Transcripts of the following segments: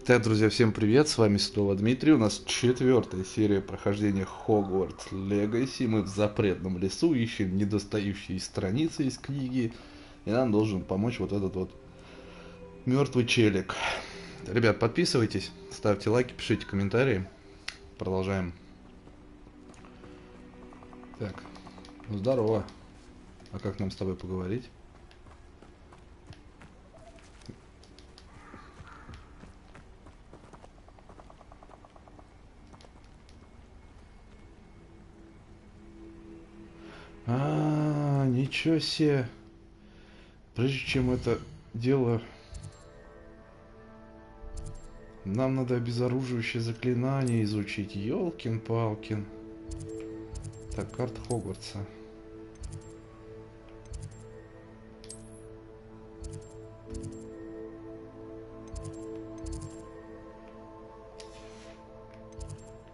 Так, друзья, всем привет, с вами снова Дмитрий, у нас 4-я серия прохождения Hogwarts Legacy, мы в Запретном лесу ищем недостающие страницы из книги, и нам должен помочь вот этот вот мертвый челик. Ребят, подписывайтесь, ставьте лайки, пишите комментарии, продолжаем. Так, ну здорово, а как нам с тобой поговорить? Ничего себе. Прежде чем это дело... Нам надо обезоруживающее заклинание изучить. Ёлкин-палкин. Так, карта Хогвартса.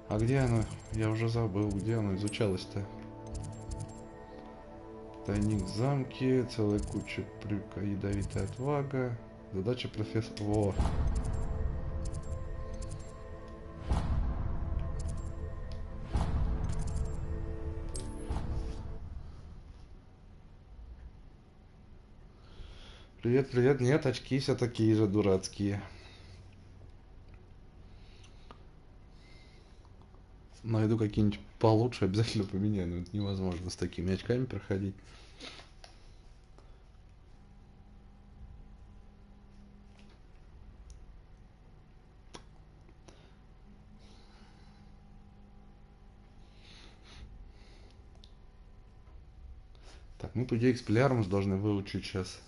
А где оно? Я уже забыл, где оно изучалось-то. Тайник в замке, целая куча прыка, ядовитая отвага. Задача профессора. Во! Привет, привет. Нет, очки все такие же дурацкие. Найду какие-нибудь получше, обязательно поменяю. Но это невозможно с такими очками проходить. Так, мы по идее экспеллиармус должны выучить сейчас.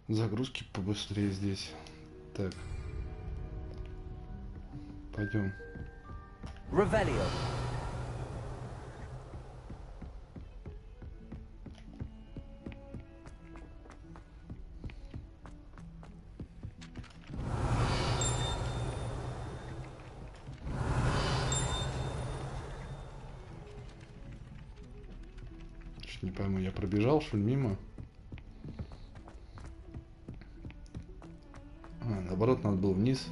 Загрузки побыстрее здесь. Так. Пойдем. Ревелио. Чуть не пойму, я пробежал, что ли, мимо? Наоборот, надо было вниз.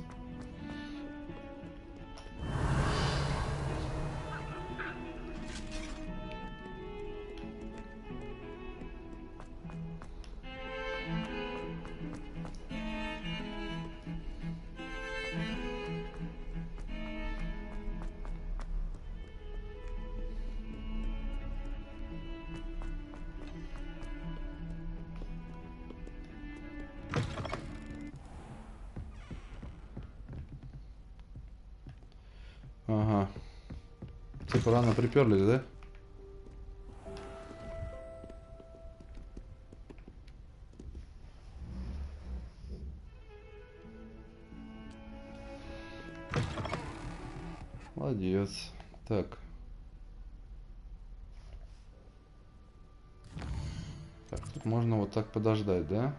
Ага. Типа рано приперлись, да? Молодец. Так. Так, тут можно вот так подождать, да?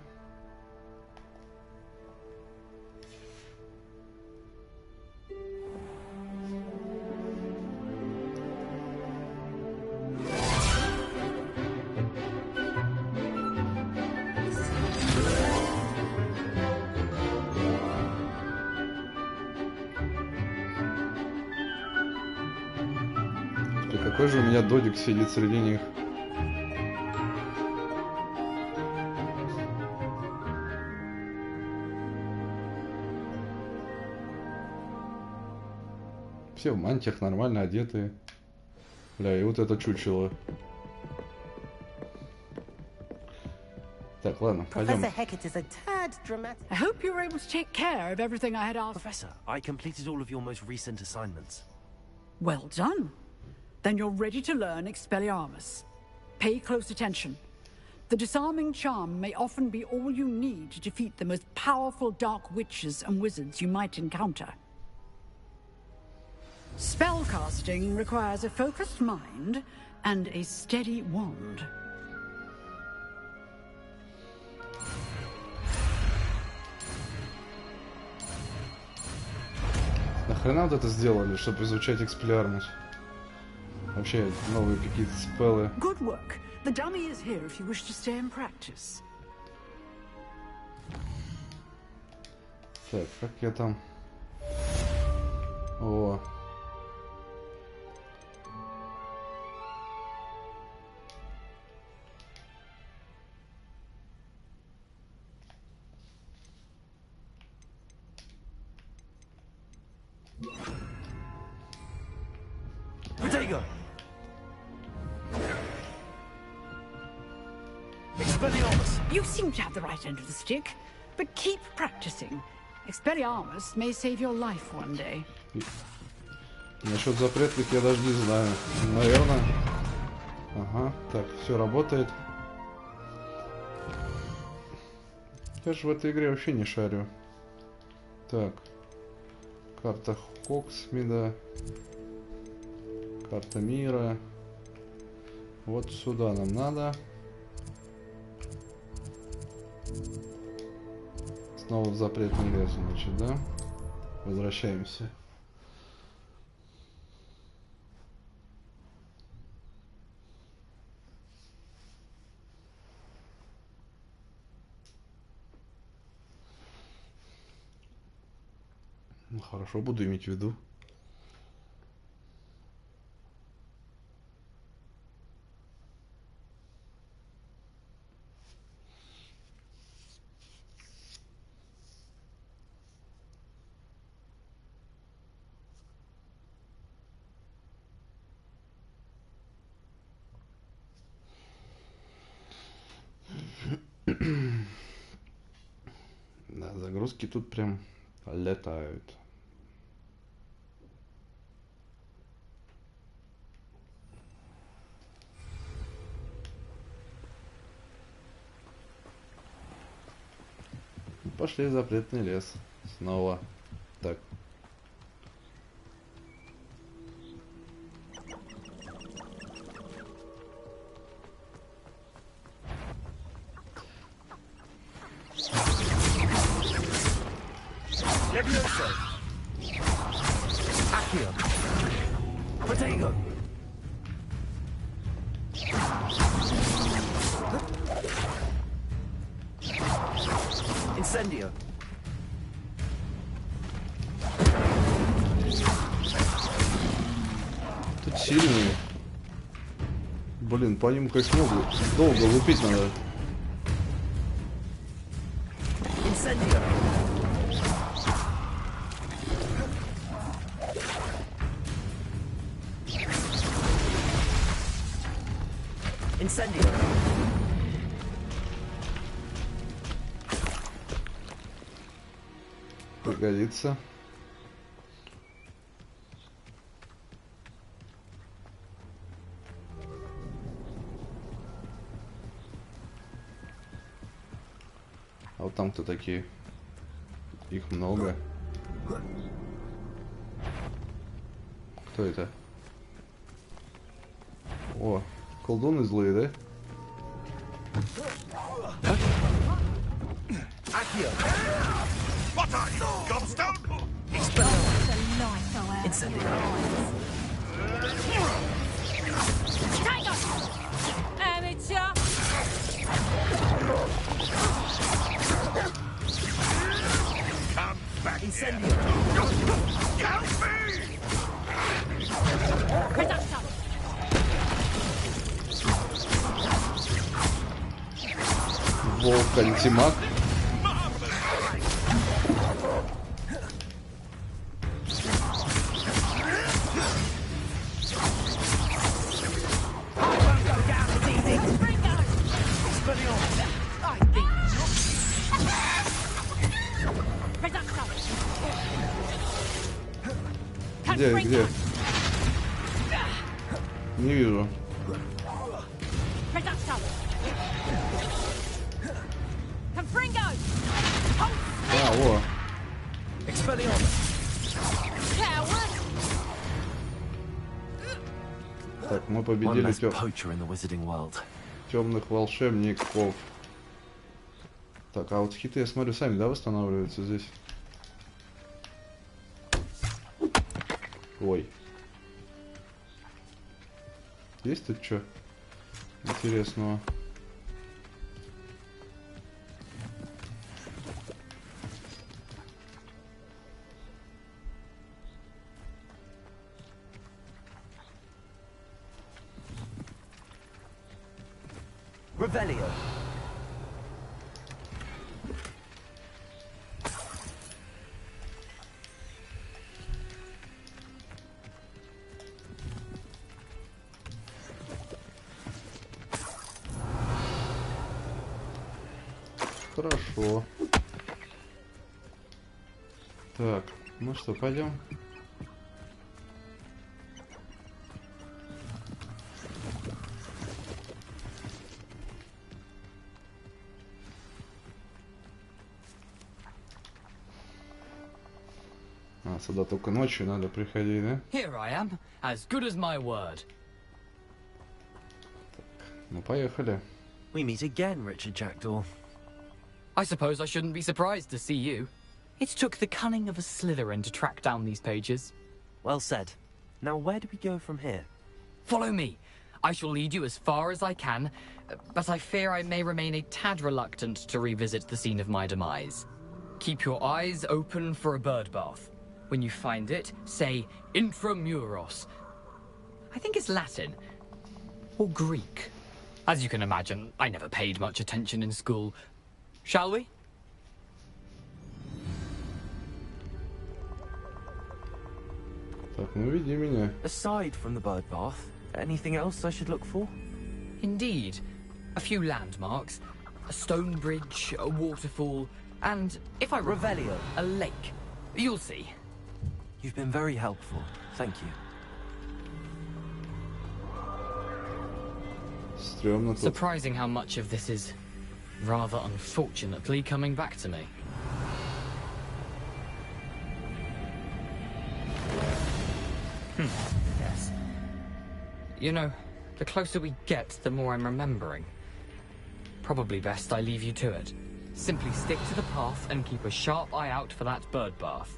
Какой же у меня додик сидит среди них? Все в мантиях нормально одетые. Бля, и вот это чучело. Так, ладно, пойдем. I hope you were able to take care of everything I had asked. Professor, I completed all of your most recent assignments. Well done. Then you're ready to learn Expelliarmus. Pay close attention. The disarming charm may often be all you need to defeat the most powerful dark witches and wizards you might encounter. Spellcasting requires a focused mind and a steady wand. Нахрена вот это сделали, чтобы изучать экспеллиармус? Вообще новые какие-то спеллы. Good work. The dummy is here if you wish to stay and practice. Так, как я там? О. You seem to have the right end of the stick, but keep practicing. Expelliarmus may save your life one day. Насчет запретных я даже не знаю. Наверное. Ага, так, все работает. Я же в этой игре вообще не шарю. Так. Карта Хоксмида. Карта мира. Вот сюда нам надо. Снова в запретный лес, значит, да? Возвращаемся. Ну, хорошо, буду иметь в виду. Да, загрузки тут прям летают. Пошли в запретный лес. Снова. Так. Тут сильные. Блин, по ним как много. Долго лупить надо. Пригодится. А вот там кто такие? Их много. Кто это? О, колдуны злые, да? Волк антимаг. Где? Не вижу. А, во. Так, мы победили темных волшебников. Так, а вот хиты, я смотрю, сами, да, восстанавливаются здесь? Ой. Есть тут что интересного? Revelio. Хорошо. Так, ну что, пойдем. А, сюда только ночью надо приходить, да? Here I am, as good as my word. Ну, поехали. We meet again, Richard Jackdaw. I suppose I shouldn't be surprised to see you. It took the cunning of a Slytherin to track down these pages. Well said. Now where do we go from here? Follow me. I shall lead you as far as I can, but I fear I may remain a tad reluctant to revisit the scene of my demise. Keep your eyes open for a bird bath. When you find it, say intramuros. I think it's Latin. Or Greek. As you can imagine, I never paid much attention in school. Shall we? Так, ну веди меня. Aside from the bird bath, anything else I should look for? Indeed. A few landmarks. A stone bridge, a waterfall, and, if I recall, Revelio. a lake. You'll see. You've been very helpful. Thank you. Стрёмно тут. Surprising how much of this is, rather unfortunately, coming back to me. Yes. You know, the closer we get, the more I'm remembering. Probably best I leave you to it. Simply stick to the path and keep a sharp eye out for that bird bath.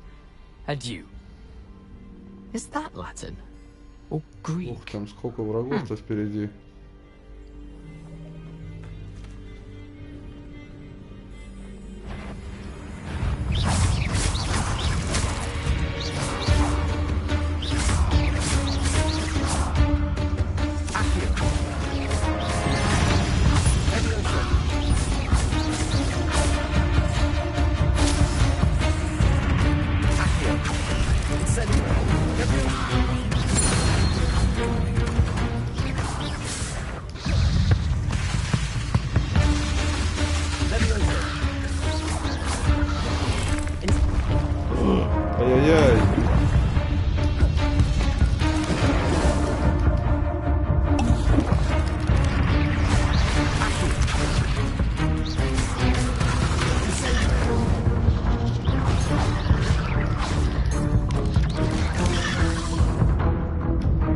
Adieu. Is that Latin? Or Greek? Ух, там сколько врагов-то впереди. Ай-яй-яй.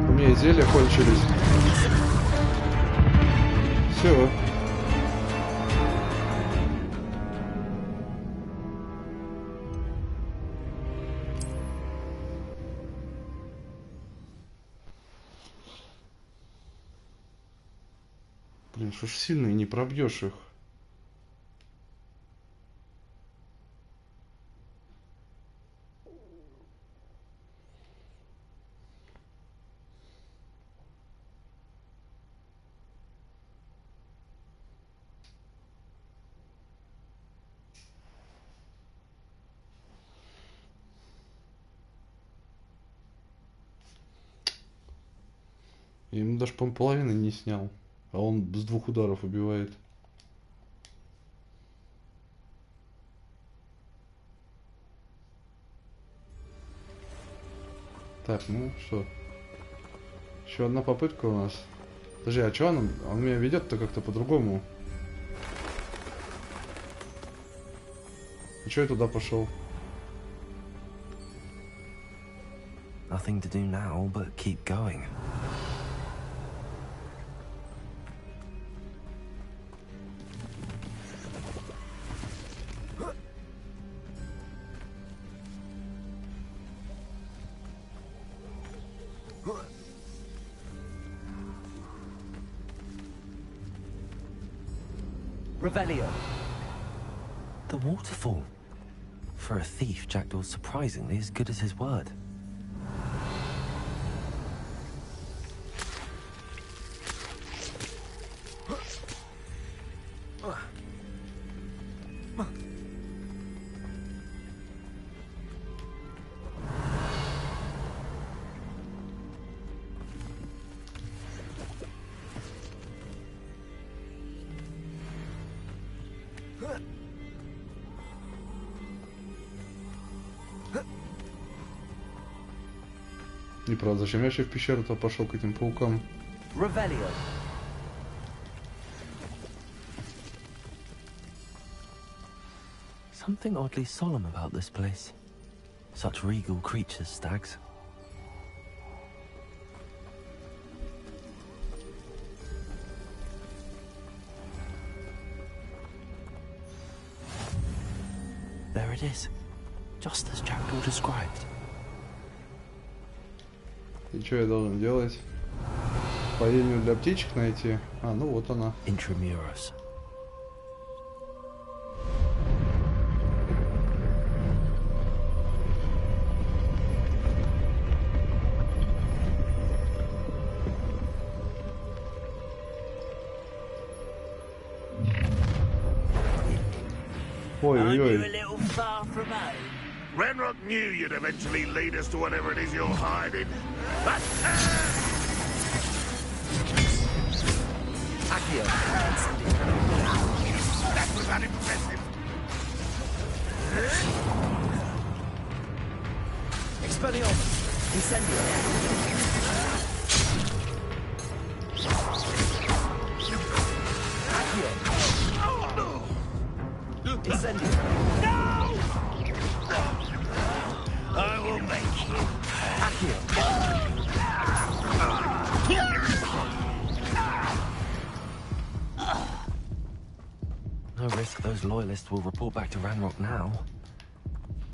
У меня зелья кончились. Все. Блин, что ж сильные, не пробьешь их. Я ему даже, по-моему, половины не снял. А он с 2 ударов убивает. Так, ну что? Еще одна попытка у нас. Подожди, а что он меня ведет-то как-то по-другому? И что я туда пошел? Nothing to do now but keep going. Revelio. The waterfall. For a thief, Jackdaw's surprisingly as good as his word. Неправда, зачем я вообще в пещеру-то пошел к этим паукам? Revelio. Something oddly solemn about this place. Such regal creatures, stags. There it is. Just as Jackdaw described. И что я должен делать? Поильню для птичек найти? А, ну вот она. Intramuros. Ой-ой-ой. Ranrock knew you'd eventually lead us to whatever it is you're hiding. Accio. That was unimpressive. Expelliarmus. Incendio. Accio. Incendio. I will make you. Accio. No risk those loyalists will report back to Ranrock now.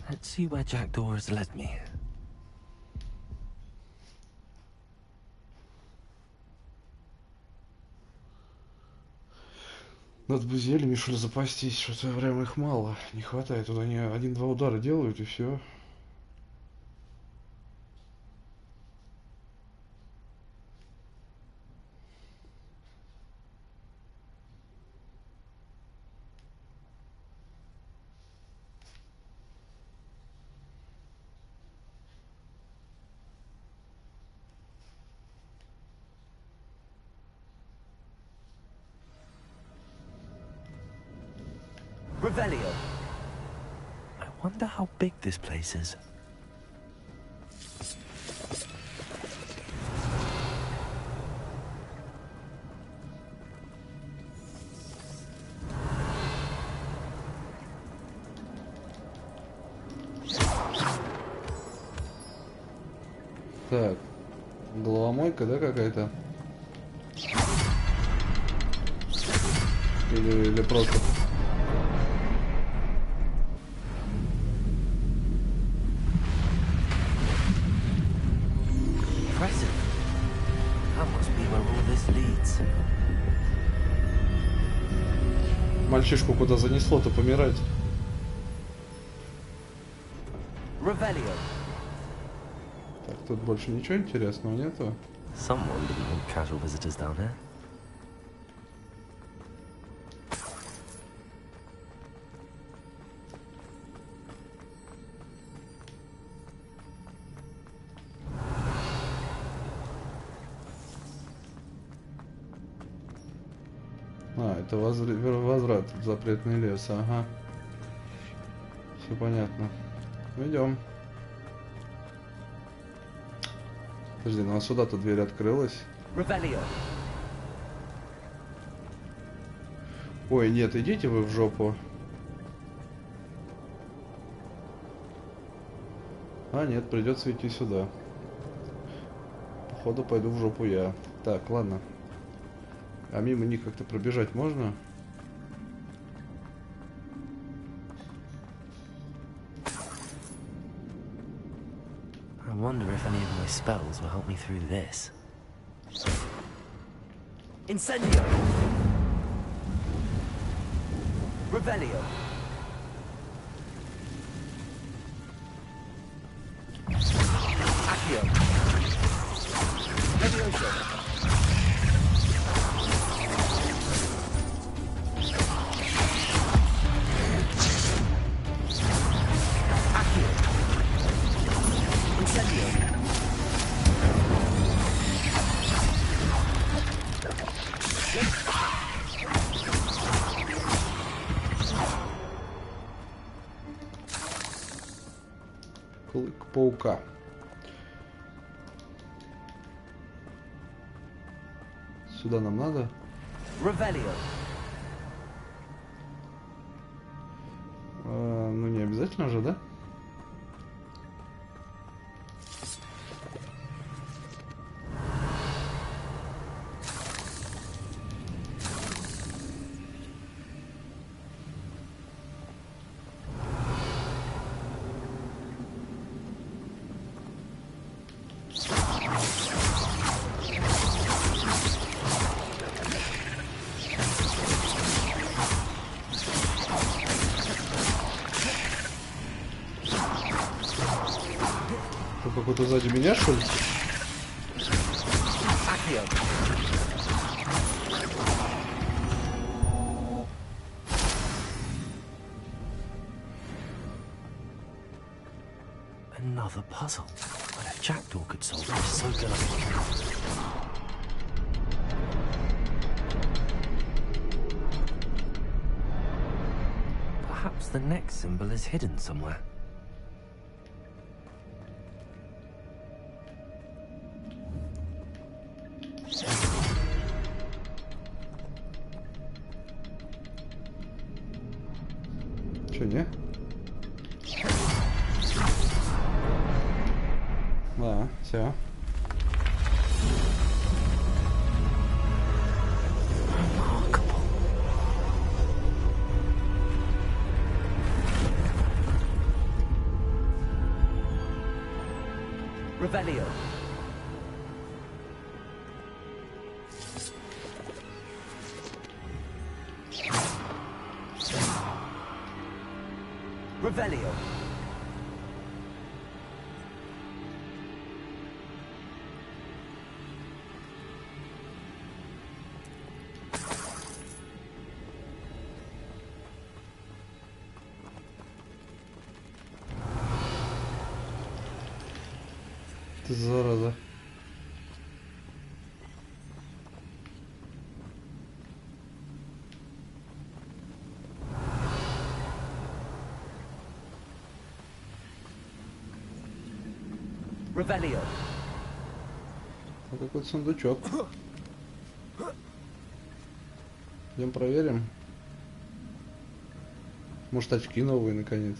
Let's see where Jackdaw has led me. Надо бы зельями, что ли, запастись, что-то прям их мало, не хватает. Тут они один-два удара делают и все. Revelio. I wonder how big this place is. Так, головомойка, да, какая-то? Или просто... Impressive. That must be where all this leads. Мальчишку куда занесло-то помирать? Revelio. Так, тут больше ничего интересного нету. Someone didn't want casual visitors down here. А, это возврат в запретный лес, ага. Все понятно. Идем. Подожди, ну а сюда-то дверь открылась. Revelio. Ой, нет, идите вы в жопу. А, нет, придется идти сюда. Походу пойду в жопу я. Так, ладно. А мимо них как-то пробежать можно? I wonder if any of my spells will help me through this. Incendio. Revelio. Accio. Levioso. Accio. Incendio. Клык паука. Сюда нам надо? Revelio. Ну не обязательно же, да? Ты какой-то сзади меня, что ли? Accio. Another puzzle. But if Jackdaw could solve it, so could I. Perhaps the next symbol is hidden somewhere. Че, не? Да, все. Revelio. Revelio. Ты зараза. Revelio. Вот какой-то сундучок. Идем проверим. Может, очки новые наконец.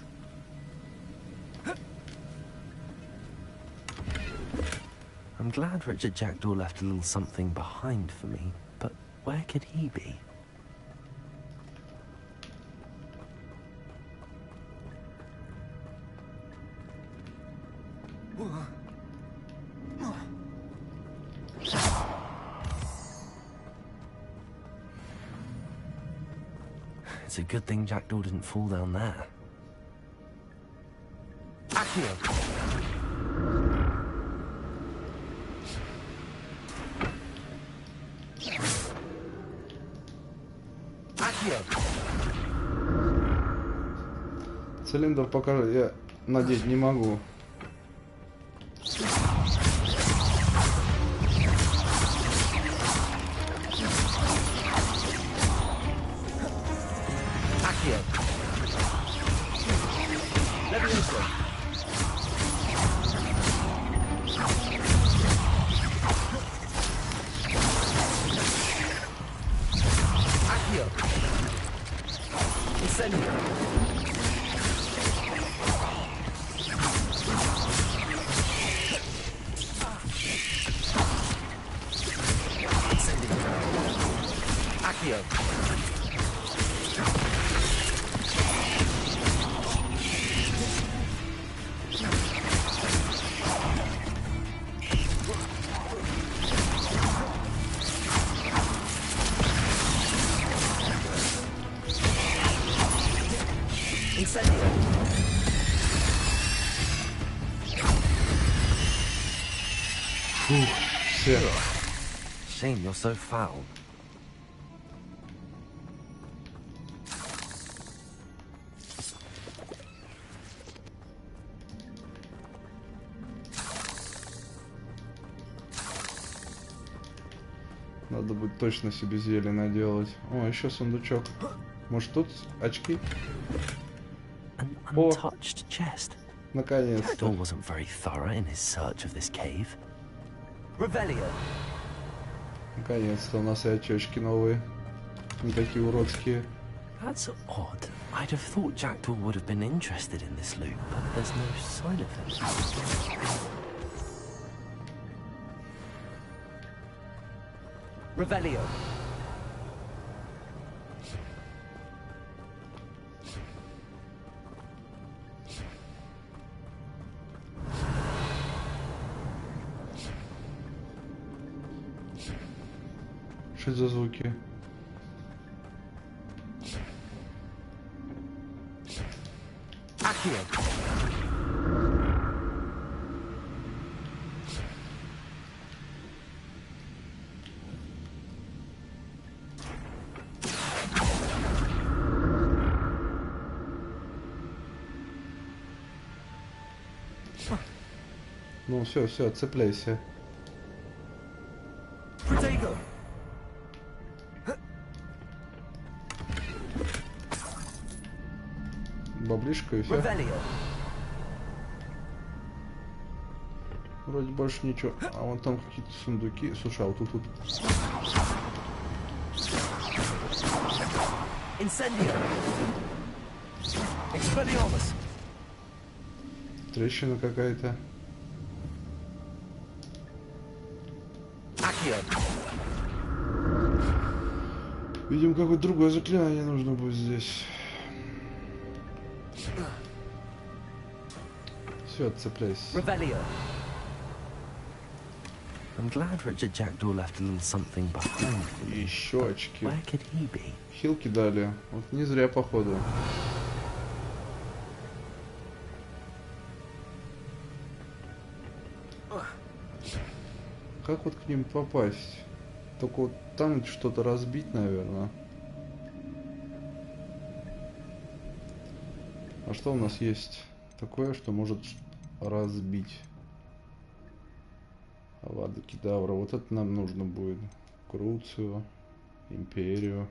I'm glad Richard Jackdaw left a little something behind for me, but where could he be? It's a good thing Jackdaw didn't fall down there. Accio. Accio. Цилиндр пока я надеть не могу. Accio. Levioso. Accio. Incendio. Accio. Фух, все. Shame you're so foul. Надо будет точно себе зелье наделать. О, еще сундучок. Может тут очки? An untouched chest. Наконец-то. Jackdaw wasn't very thorough in his search of this cave. Revelio. Наконец-то у нас и очечки новые. Не такие уродские. That's odd. I'd have thought Jackdaw would have been interested in this loot, but there's no sign of him. Revelio. Что это за звуки? Accio. Ну все, все, цепляйся. Protego. Баблишка и все. Revelio. Вроде больше ничего. А вон там какие-то сундуки. Слушай, а вот тут. Incendio. Expelliarmus. Трещина какая-то. Accio. Видимо, какое-то другое заклинание нужно будет здесь. Все, отцепляйся. Revelio. I'm glad Richard Jackdaw left a little something behind for me. Еще очки. Where could he be? Хилки дали. Вот не зря, походу. Как вот к ним попасть? Только вот там что-то разбить, наверное. А что у нас есть такое, что может разбить? Авада Кедавра. Вот это нам нужно будет. Круцию. Империю.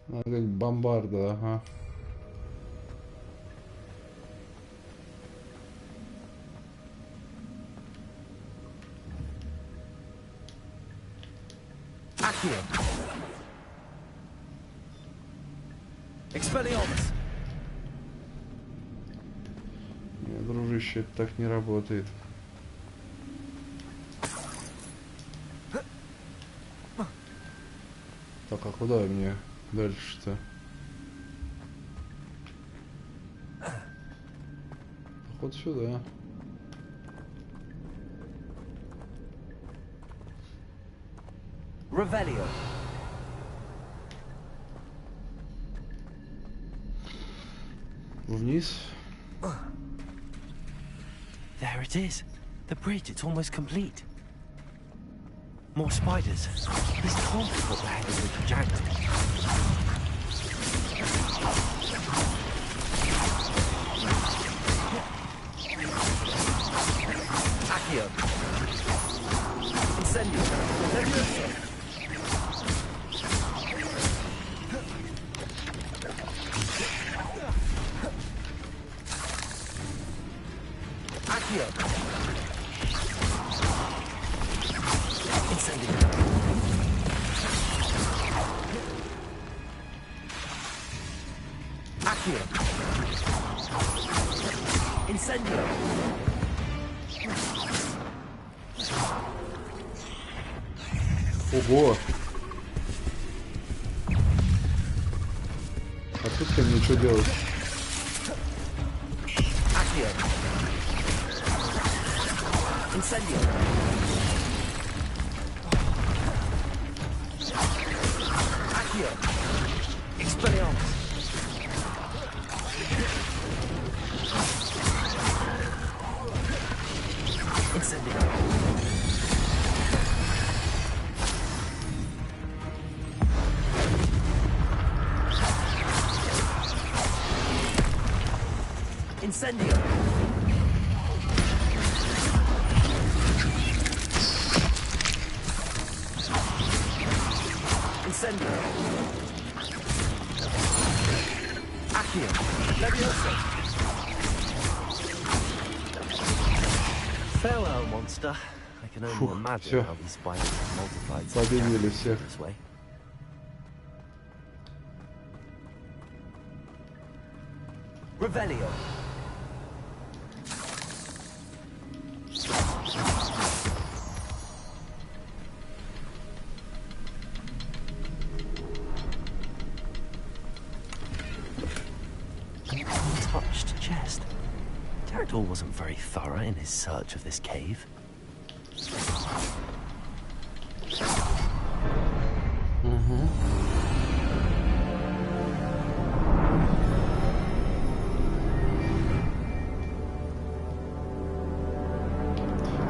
Надо говорить, бомбарда, ага. Accio. Expelliarmus. Нет, дружище, это так не работает. Так, а куда мне дальше-то? Поход сюда. Revelio. Вниз. There it is. The bridge, it's almost complete. More spiders. This can't be what they're heading with Jackdaw. Accio. Incendio. Levioso. Accio. Incendio. Accio. Incendio. Ого! А тут мне что делать? Accio. Incendio. Accio. Expelliarmus. Incendio. Incendio. Incendio. Accio. Levioso. Farewell, monster. I can only imagine всё. how these spiders have multiplied Победили всех. this way. Revelio. An untouched chest. Jackdaw wasn't very thorough in his search of this cave.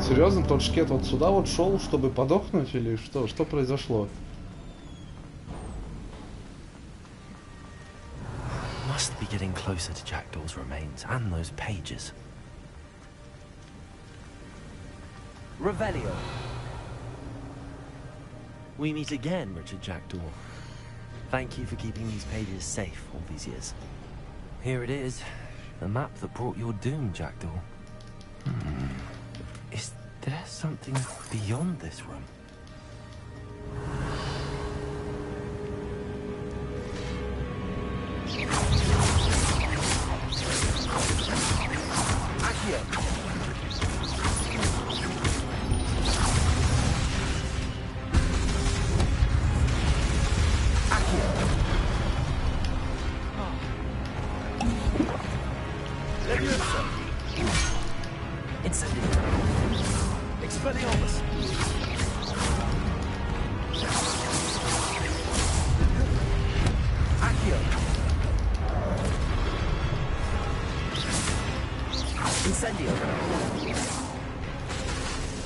Серьезно, тот шкет вот сюда вот шел, чтобы подохнуть или что? Что произошло? Must be getting closer to Jackdaw's remains and those pages. Revelio. We meet again, Richard Jackdaw. Thank you for keeping these pages safe all these years. Here it is, the map that brought your doom, Jackdaw. Is there something beyond this room? Accio. Accio. Levioso. Incendio. Expelliarmus. Accio. Incendio.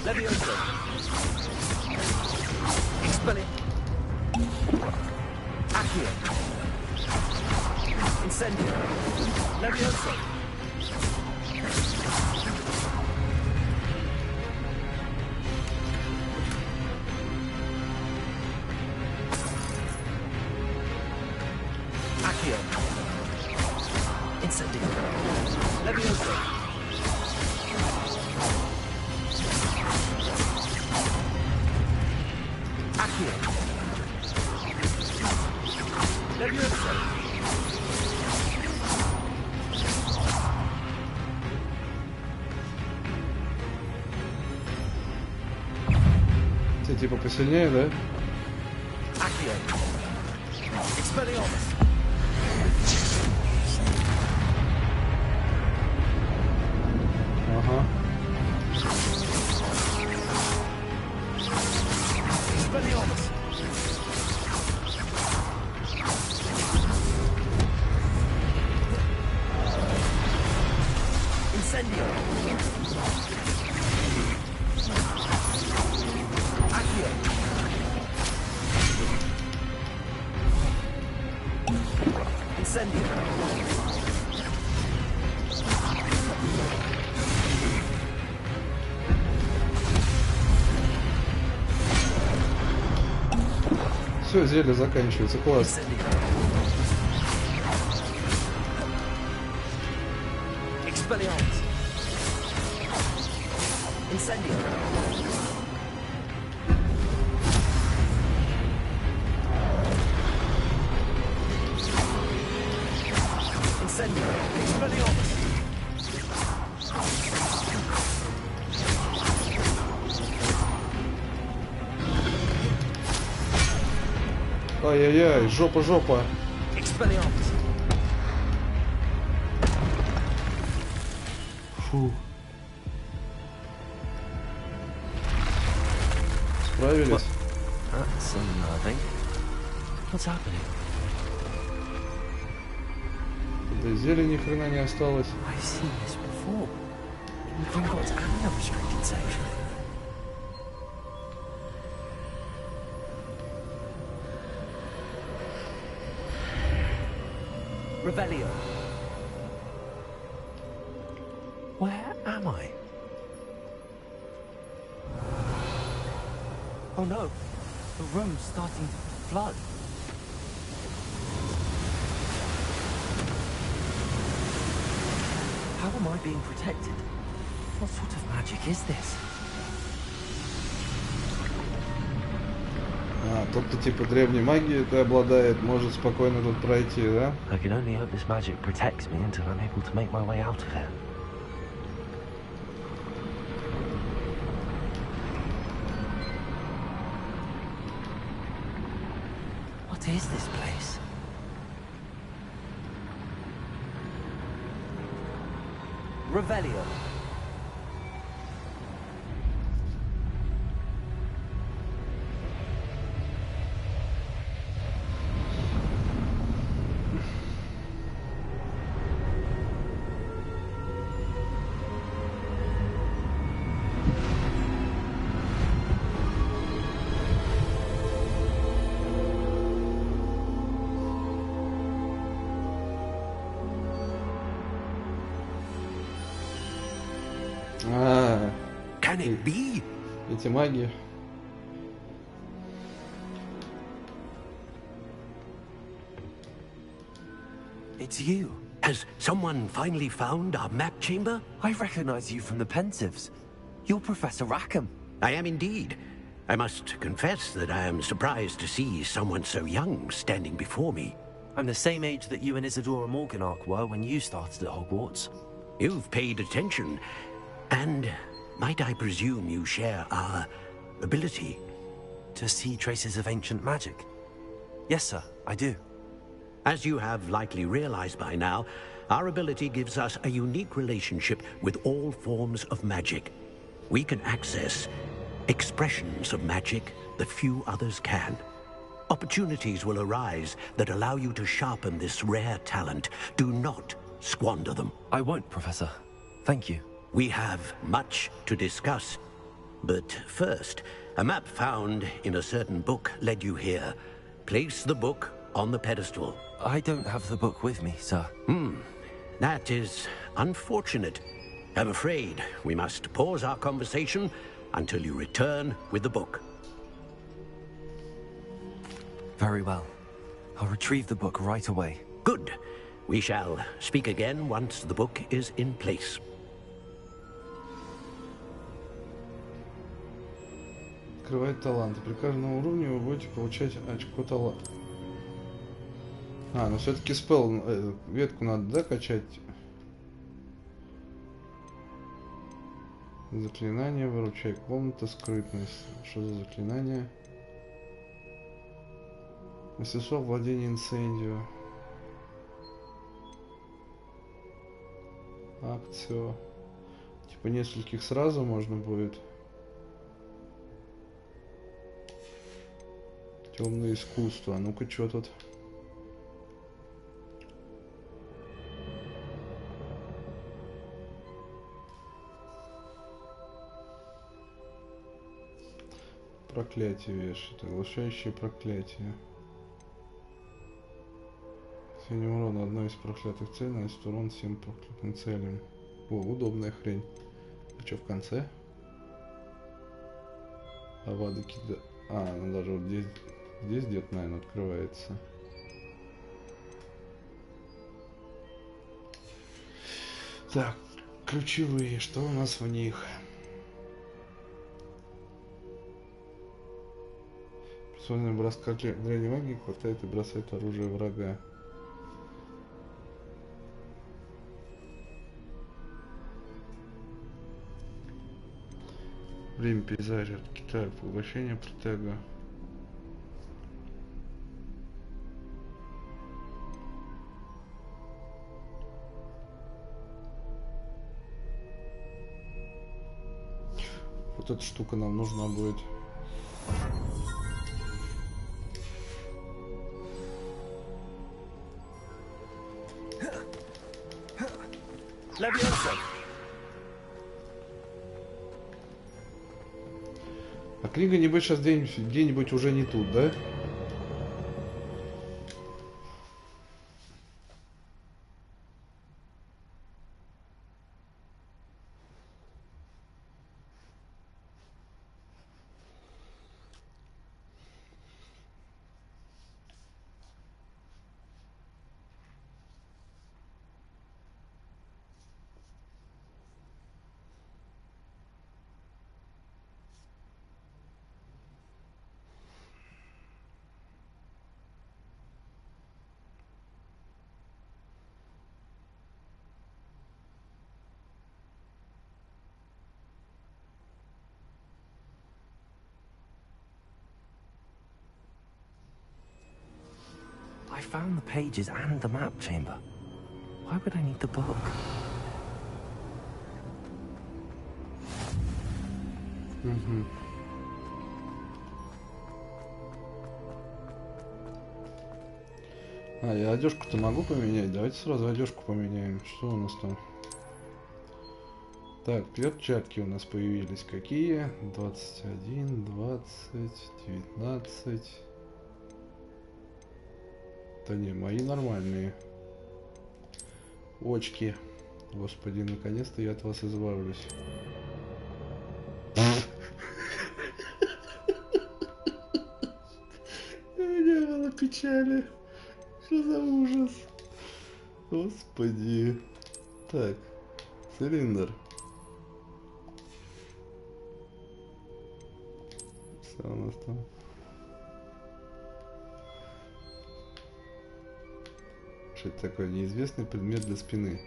Levioso. Expelli. Accio. Incendio. Levioso. Accio. Incendio. Levioso. Accio. Levioso. Ты типа посильнее, да? Accio. Expelliarmus. Ага. Expelliarmus. Incendio. Accio. Incendio. Все, зелье заканчивается, класс. Incendio. Expelliarmus. Incendio. Incendio. Expelliarmus. Ай-яй-яй, жопа-жопа. Expelliarmus. Фу. справились. That's unnerving. What's happening? Да и зелени ни хрена не осталось. I've seen this before. In Gringotts and the restricted section. Revelio. Where am I? Oh no, the room's starting to flood. How am I being protected? What sort of magic is this? А, тот, кто типа древней магии это обладает, может спокойно тут пройти, да? I can only hope this magic protects me until I'm able to make my way out of here. What is this place? Revelio. А, Can it be? эти маги. It's you. Has someone finally found our map chamber? I recognize you from the Pensives. You're Professor Rackham. I am indeed. I must confess that I am surprised to see someone so young standing before me. I'm the same age that you and Isadora Morganach were when you started at Hogwarts. You've paid attention, and might I presume you share our ability? To see traces of ancient magic? Yes, sir, I do. As you have likely realized by now, our ability gives us a unique relationship with all forms of magic. We can access expressions of magic that few others can. Opportunities will arise that allow you to sharpen this rare talent. Do not squander them. I won't, Professor. Thank you. We have much to discuss. But first, a map found in a certain book led you here. Place the book on the pedestal. I don't have the book with me, sir. That is unfortunate. I'm afraid we must pause our conversation until you return with the book. Very well. I'll retrieve the book right away. Good. We shall speak again once the book is in place. Открывать таланты. При каждом уровне вы будете получать очко таланта. А, ну все-таки спел, ветку надо, да, качать? Заклинание, выручай комната, скрытность. Что за заклинание? Мастерство владения инцендио. Акцию. Типа нескольких сразу можно будет. Темное искусство. А ну-ка, что тут? Проклятие вешает. Оглушающее проклятие. Сильный урон одной из проклятых целей наносит урон всем проклятым целям. О, удобная хрень. А что в конце? Авада кида. А, она даже вот здесь где-то, наверное, открывается. Так, ключевые, что у нас в них? Персональный броска древней магии хватает и бросает оружие врага. Время перезаряд Китая, поглощение протега. Вот эта штука нам нужна будет. Levioso. А книга, небось, сейчас где-нибудь уже не тут, да? I found the pages and the map chamber. Why would I need the book? А, я одежку-то могу поменять? Давайте сразу одежку поменяем. Что у нас там? Так, перчатки у нас появились. Какие? 21, 20, 19. Да не, мои нормальные. Очки. Господи, наконец-то я от вас избавлюсь. У меня было печали. Что за ужас? Господи. Так, цилиндр. Что у нас там? Что это такое? Неизвестный предмет для спины.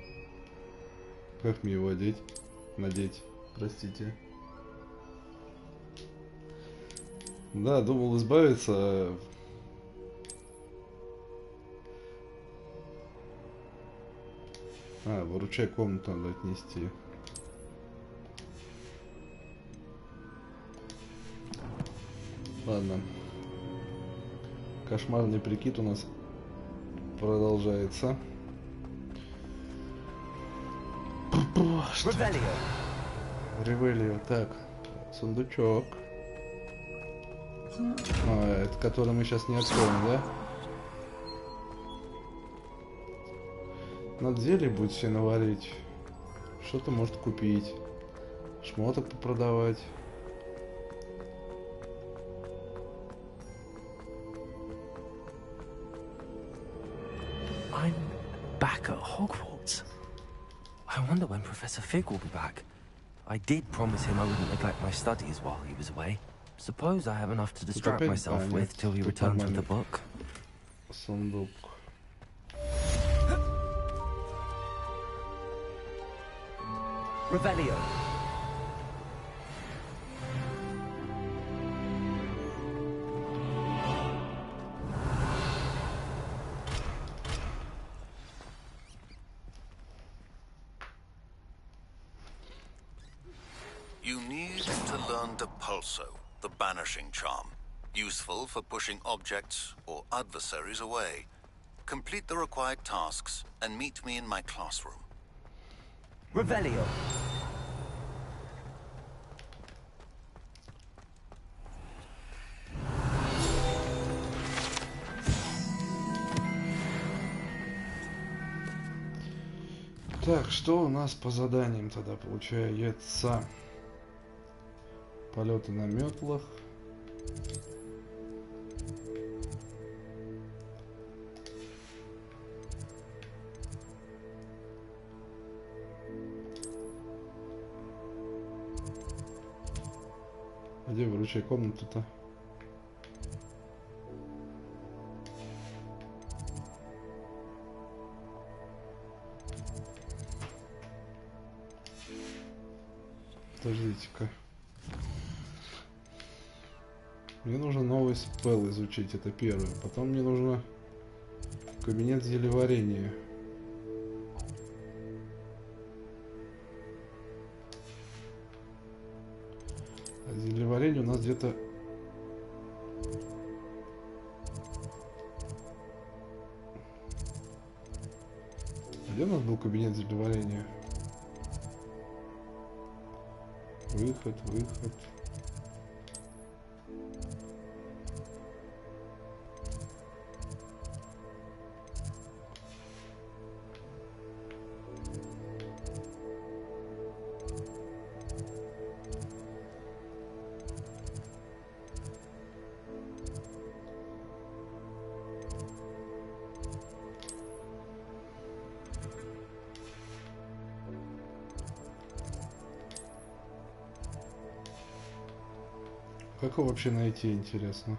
Как мне его одеть? Надеть. Простите. Да, думал избавиться. А, выручай комнату надо отнести. Ладно. Кошмарный прикид у нас продолжается. Ревелио. Ревелио. Так, сундучок. А, это который мы сейчас не откроем, да? Надо зелье будет себе наварить. Что-то может купить. Шмоток попродавать. I'm back at Hogwarts. I wonder when Professor Fig will be back. I did promise him I wouldn't neglect my studies while he was away. Suppose I have enough to distract myself with till he returns with the book. Сундук. Revelio. You need to learn the pulso, the banishing charm. Useful for pushing objects or adversaries away. Complete the required tasks and meet me in my classroom. Revelio. Так, что у нас по заданиям тогда получается? Полеты на метлах. А где выручай комнату-то? Подождите-ка. Мне нужно новый спелл изучить, это первое. Потом мне нужно кабинет зельеварения. А зельеварение у нас где-то... Где у нас был кабинет зельеварения? Выход, выход. Как его вообще найти, интересно?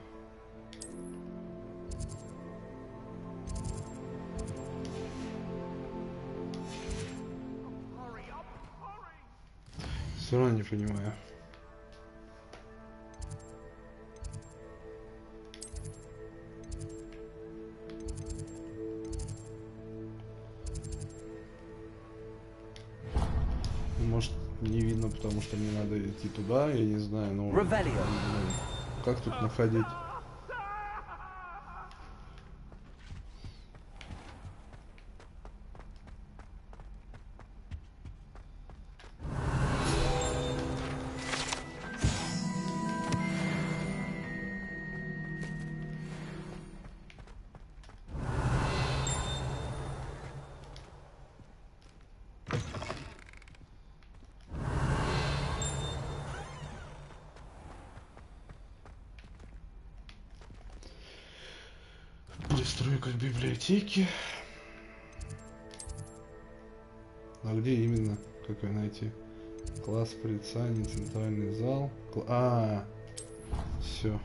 Все равно не понимаю. Может, не видно, потому что мне надо идти туда, я не знаю, но как тут находить? Пристройка к библиотеке. А где именно? Как ее найти? Класс порицания, центральный зал. Все.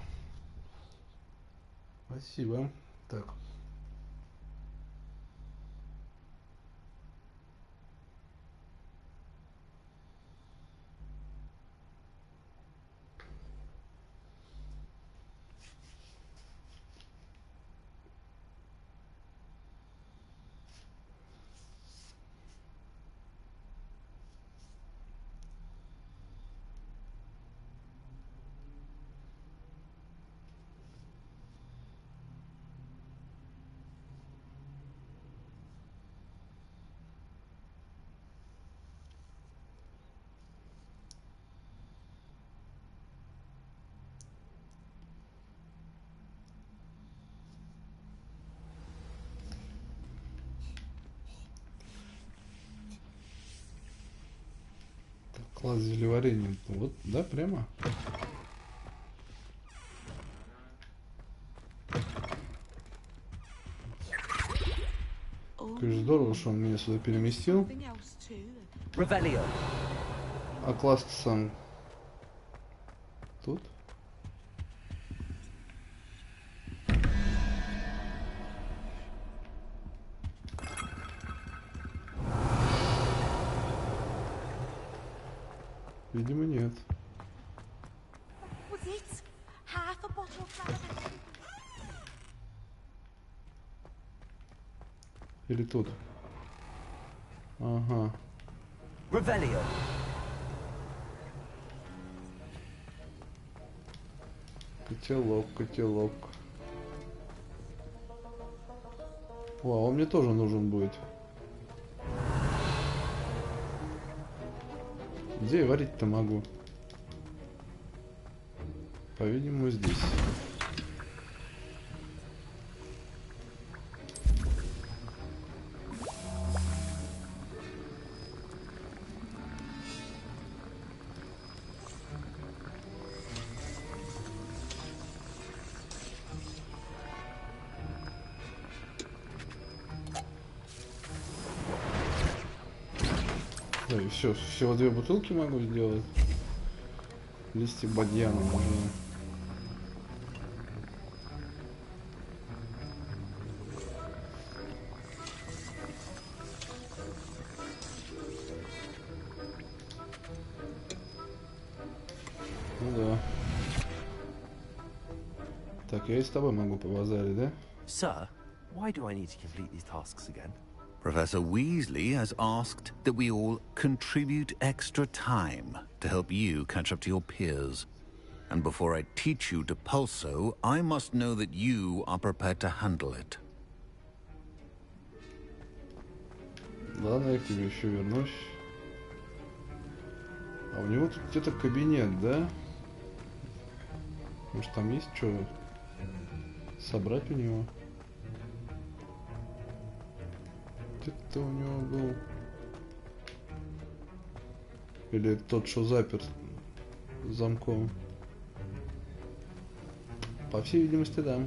Спасибо. Так. Класс зелеварения. Вот, да, прямо. Конечно, здорово, что он меня сюда переместил. А класс сам тут. Видимо, нет. Или тут? Ага. Котелок, котелок. О, он мне тоже нужен будет. Где я варить-то могу? По-видимому, здесь. Да, и все, всего 2 бутылки могу сделать. Листья бадьяна нужны. Ну да. Так, я и с тобой могу побазарить, да? Sir, why do I need to complete these tasks again? Professor Weasley has asked that we all contribute extra time to help you catch up to your peers. And before I teach you to pulso, I must know that you are prepared to handle it. Ладно, я к тебе еще вернусь. А у него тут где-то кабинет, да? Может, там есть что собрать у него? Где-то у него был... Или тот, что заперт замком? По всей видимости, да.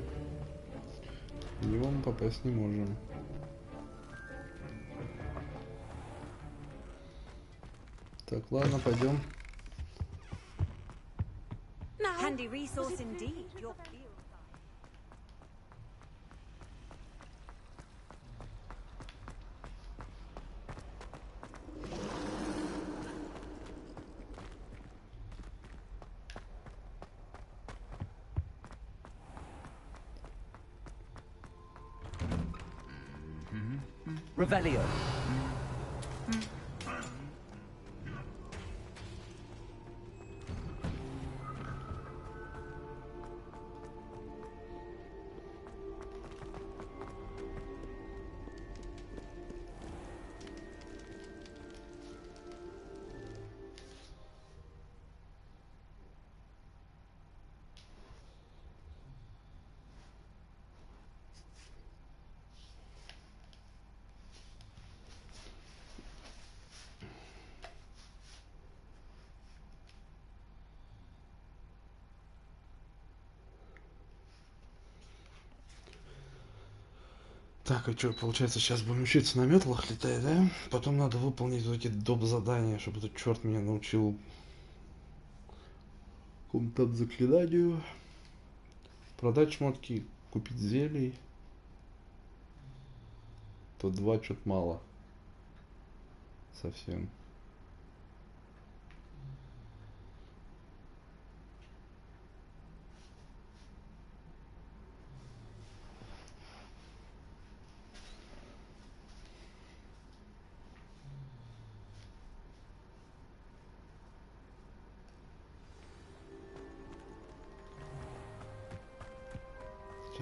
В него мы попасть не можем. Так, ладно, пойдем. Handy resource indeed. Your Revelio. Так, а что, получается, сейчас будем учиться на метлах летать, да? Потом надо выполнить вот эти доп. Задания, чтобы этот черт меня научил какому-то заклинанию. Продать шмотки, купить зелий. То 2 что-то мало. Совсем.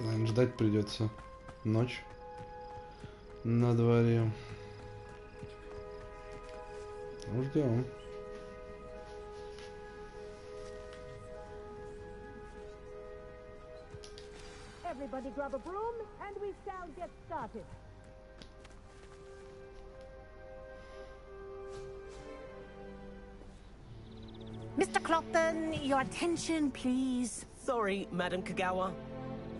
Наверное, ждать придется. Ночь на дворе. Ну, ждем. Everybody grab a broom and we shall get started. Mr. Klopton, your attention, please. Sorry, Madam Kagawa.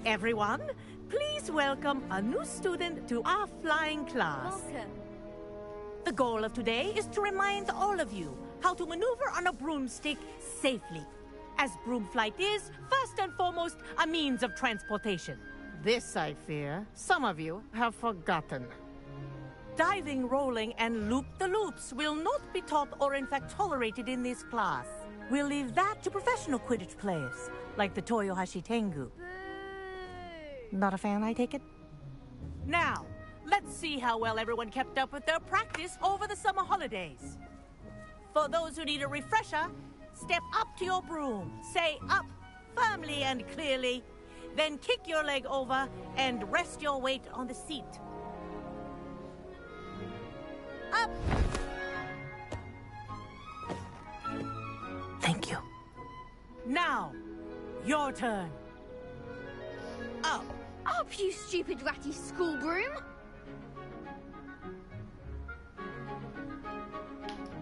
Everyone, please welcome a new student to our flying class. Welcome. The goal of today is to remind all of you how to maneuver on a broomstick safely, as broom flight is, first and foremost, a means of transportation. This, I fear, some of you have forgotten. Diving, rolling, and loop-the-loops will not be taught or in fact tolerated in this class. We'll leave that to professional Quidditch players, like the Toyohashi Tengu. Not a fan, I take it? Now, let's see how well everyone kept up with their practice over the summer holidays. For those who need a refresher, step up to your broom, say up firmly and clearly, then kick your leg over and rest your weight on the seat. Up! Thank you. Now, your turn. Up! Up, you stupid ratty school broom!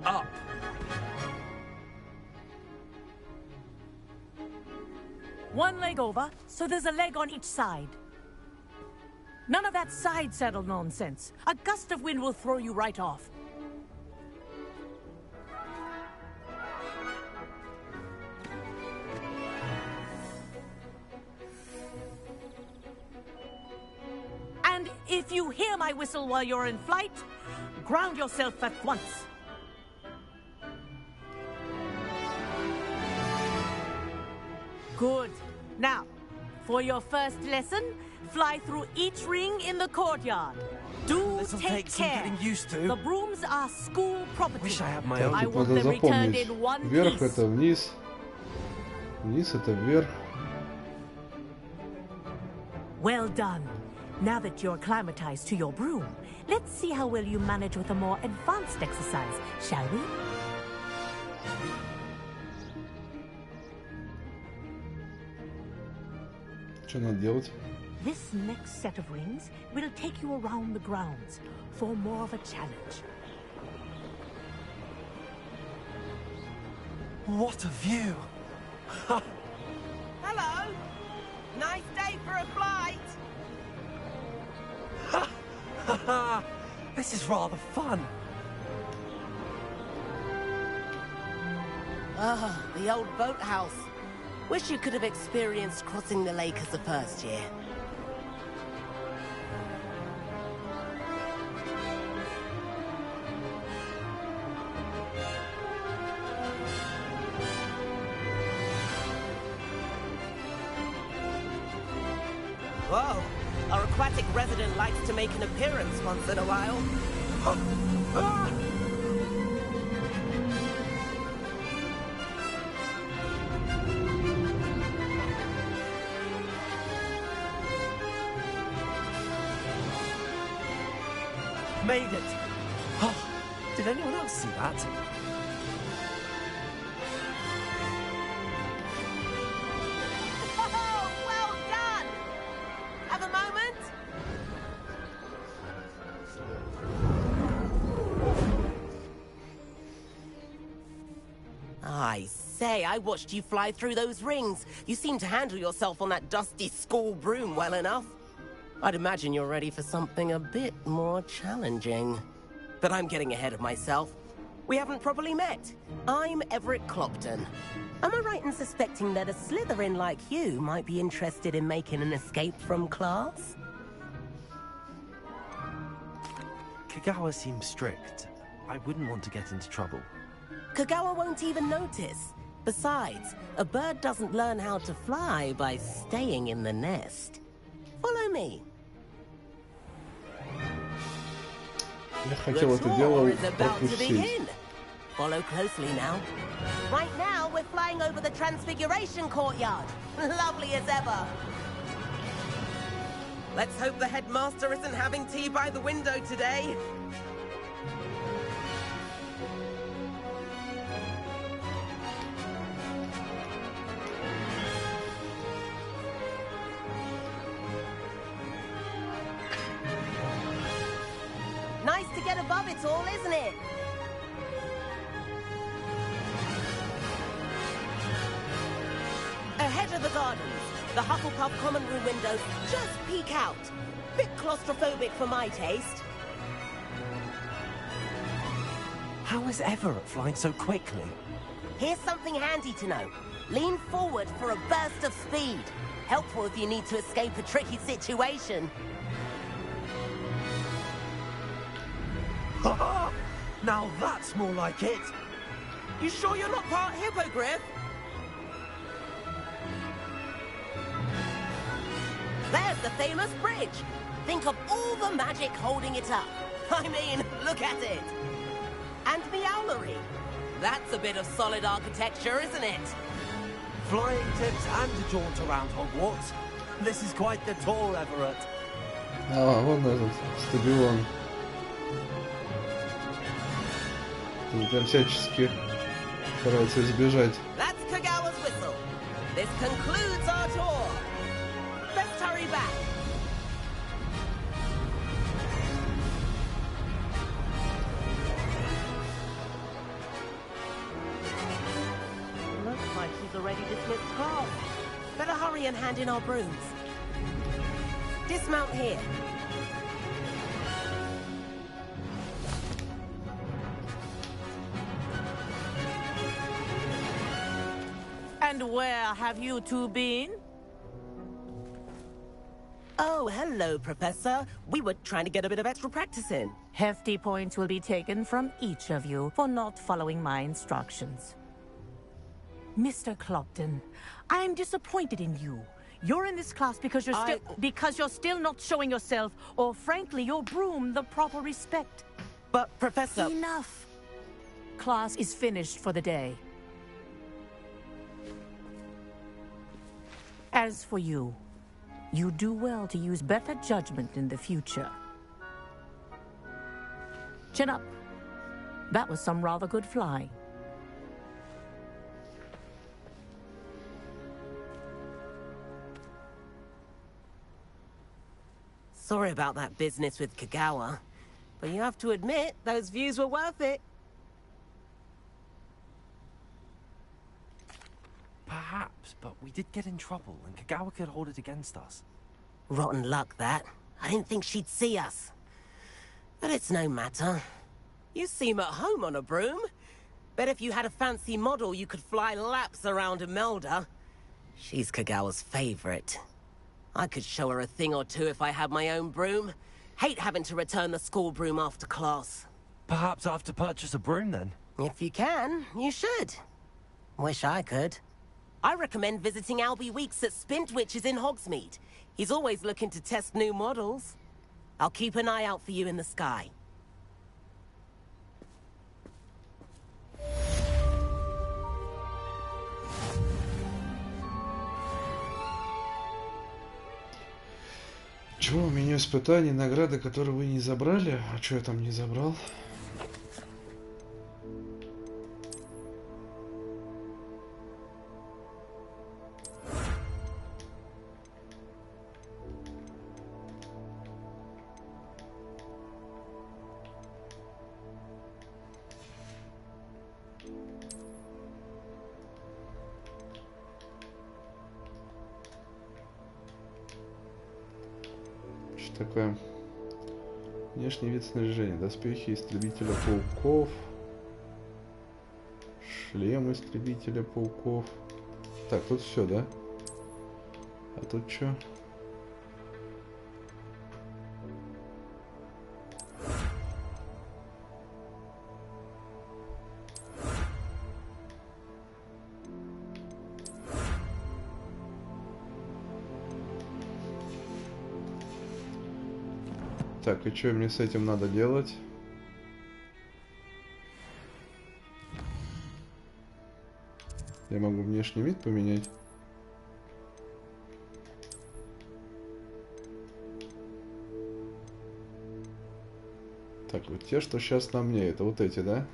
Up! One leg over, so there's a leg on each side. None of that side saddle nonsense. A gust of wind will throw you right off. And if you hear my whistle while you're in flight, ground yourself at once. Good. Now, for your first lesson, fly through each ring in the courtyard. Do take some care. getting used to. The brooms are school property. Wish I had my own. I Тут want надо them returned запомнить. in one Вверх piece. это вниз. Вниз это вверх. Well done. Now that you're acclimatized to your broom, let's see how well you manage with a more advanced exercise, shall we? Что надо делать? This next set of rings will take you around the grounds for more of a challenge. What a view! Hello! Nice day for a flight! This is rather fun. Ah, the old boathouse. Wish you could have experienced crossing the lake as a first year. Whoa, our aquatic resident likes to make an appearance once in a while. Made it! Oh, did anyone else see that? Oh, well done! Have a moment? I say, I watched you fly through those rings. You seem to handle yourself on that dusty school broom well enough. I'd imagine you're ready for something a bit more challenging. But I'm getting ahead of myself. We haven't properly met. I'm Everett Klopton. Am I right in suspecting that a Slytherin like you might be interested in making an escape from class? Kagawa seems strict. I wouldn't want to get into trouble. Kagawa won't even notice. Besides, a bird doesn't learn how to fly by staying in the nest. Follow me. Я хотел это дело is about to пропустить. begin. Follow closely now. Right now, we're flying over the Transfiguration Courtyard. Lovely as ever. Let's hope the headmaster isn't having tea by the window today. Nice to get above it all, isn't it? Ahead of the gardens, the Hufflepuff common room windows just peek out. Bit claustrophobic for my taste. How is Everett flying so quickly? Here's something handy to know. Lean forward for a burst of speed. Helpful if you need to escape a tricky situation. Now that's more like it. You sure you're not part hippogriff? There's the famous bridge. Think of all the magic holding it up. I mean, look at it. And Meowlery. That's a bit of solid architecture, isn't it? Flying tips and a jaunt around Hogwarts. This is quite the tour, Everett. А, вон этот стадион. Тут прям всячески стараются избежать. That's Kagawa's whistle. This concludes our tour. Let's hurry back. Looks like he's already dismissed class. Better hurry and hand in our brooms. Dismount here. And where have you two been? Oh, hello, Professor. We were trying to get a bit of extra practice in. Hefty points will be taken from each of you for not following my instructions. Mr. Klopton, I'm disappointed in you. You're in this class because you're still not showing yourself, or frankly, your broom, the proper respect. But, Professor... Enough. Class is finished for the day. As for you, you do well to use better judgment in the future. Chin up. That was some rather good flying. Sorry about that business with Kagawa, but you have to admit those views were worth it. Perhaps, but we did get in trouble, and Kagawa could hold it against us. Rotten luck, that. I didn't think she'd see us. But it's no matter. You seem at home on a broom. Bet if you had a fancy model, you could fly laps around Imelda. She's Kagawa's favorite. I could show her a thing or two if I had my own broom. Hate having to return the school broom after class. Perhaps I have to purchase a broom, then? If you can, you should. Wish I could. I recommend visiting Albie Weeks at Spintwitches in Hogsmeade. He's always looking to test new models. I'll keep an eye out for you in the sky. Чего? Меню испытаний, награды, которые вы не забрали? А что я там не забрал? Такое внешний вид снаряжения, доспехи истребителя пауков, шлем истребителя пауков. Так, тут все, да? А тут что? Так, и что мне с этим надо делать? Я могу внешний вид поменять? Так, вот те, что сейчас на мне, это вот эти, да?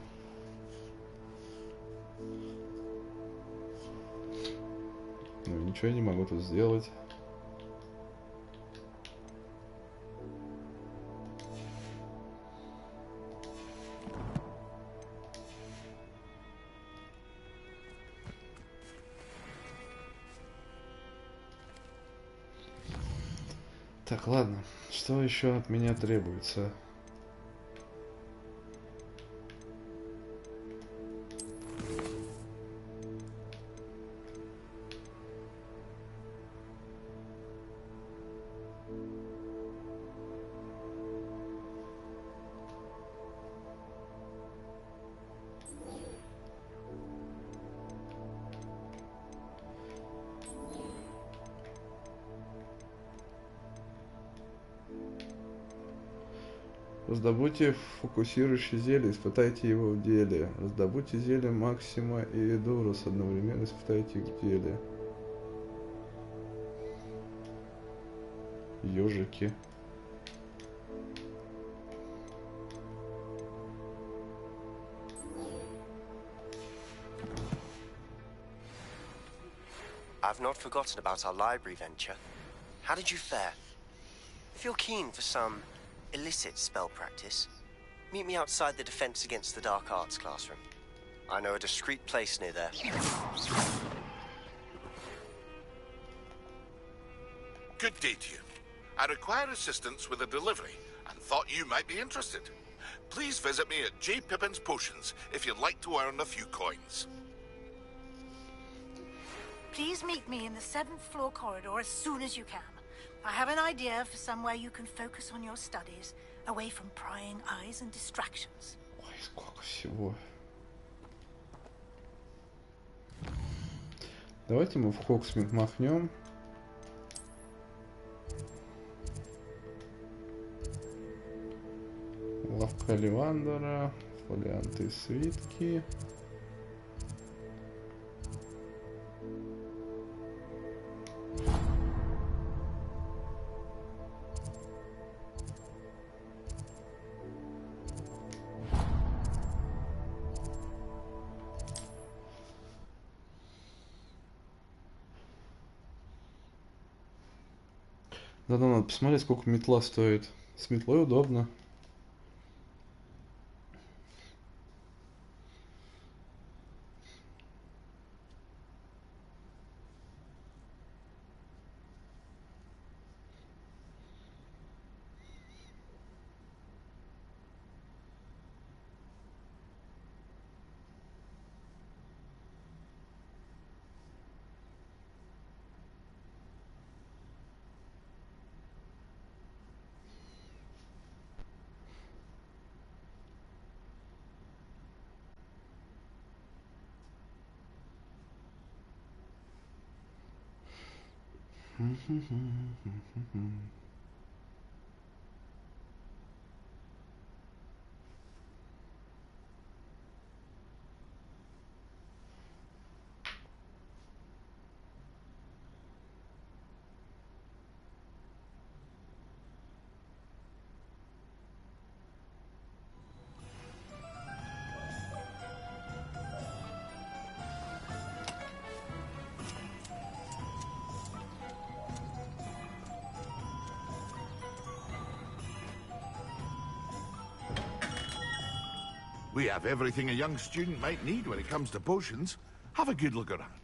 Ну, ничего я не могу тут сделать. Так, ладно. Что еще от меня требуется? Раздобудьте фокусирующее зелье, испытайте его в деле. Раздобудьте зелье Максима и Эдурус, одновременно испытайте их в деле. Ёжики. I've not forgotten about our library venture. How did you fare? If you're keen for some illicit spell practice, meet me outside the Defense Against the Dark Arts classroom. I know a discreet place near there. Good day to you. I require assistance with a delivery and thought you might be interested. Please visit me at J. Pippin's Potions if you'd like to earn a few coins. Please meet me in the 7th floor corridor as soon as you can. I have an idea for somewhere you can focus on your studies, away from prying eyes and distractions. Ой, сколько всего. Давайте мы в Хогсмит махнем. Лавка Ливандера, фолианты и свитки. Заодно надо посмотреть, сколько метла стоит. С метлой удобно. We have everything a young student might need when it comes to potions. Have a good look around.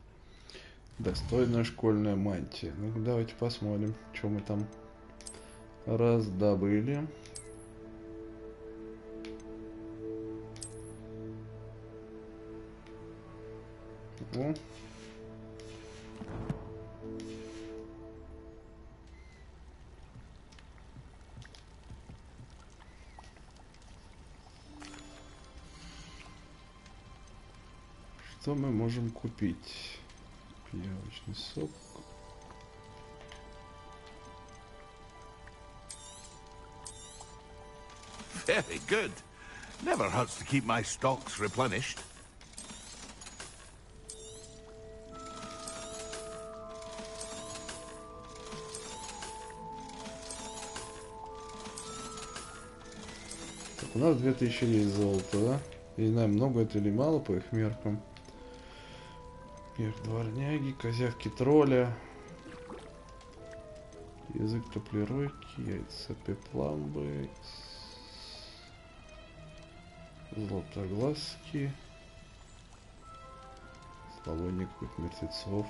Достойная школьная мантия. Ну, давайте посмотрим, что мы там раздобыли. О. Что мы можем купить? Яблочный сок. Very good. Never hurts to keep my stocks replenished. Так, у нас 2000 есть золота, да? Я не знаю, много это или мало по их меркам. Мир дворняги, козявки тролля, язык топлеройки, яйца пепламбы, золотоглазки, славоник мертвецов.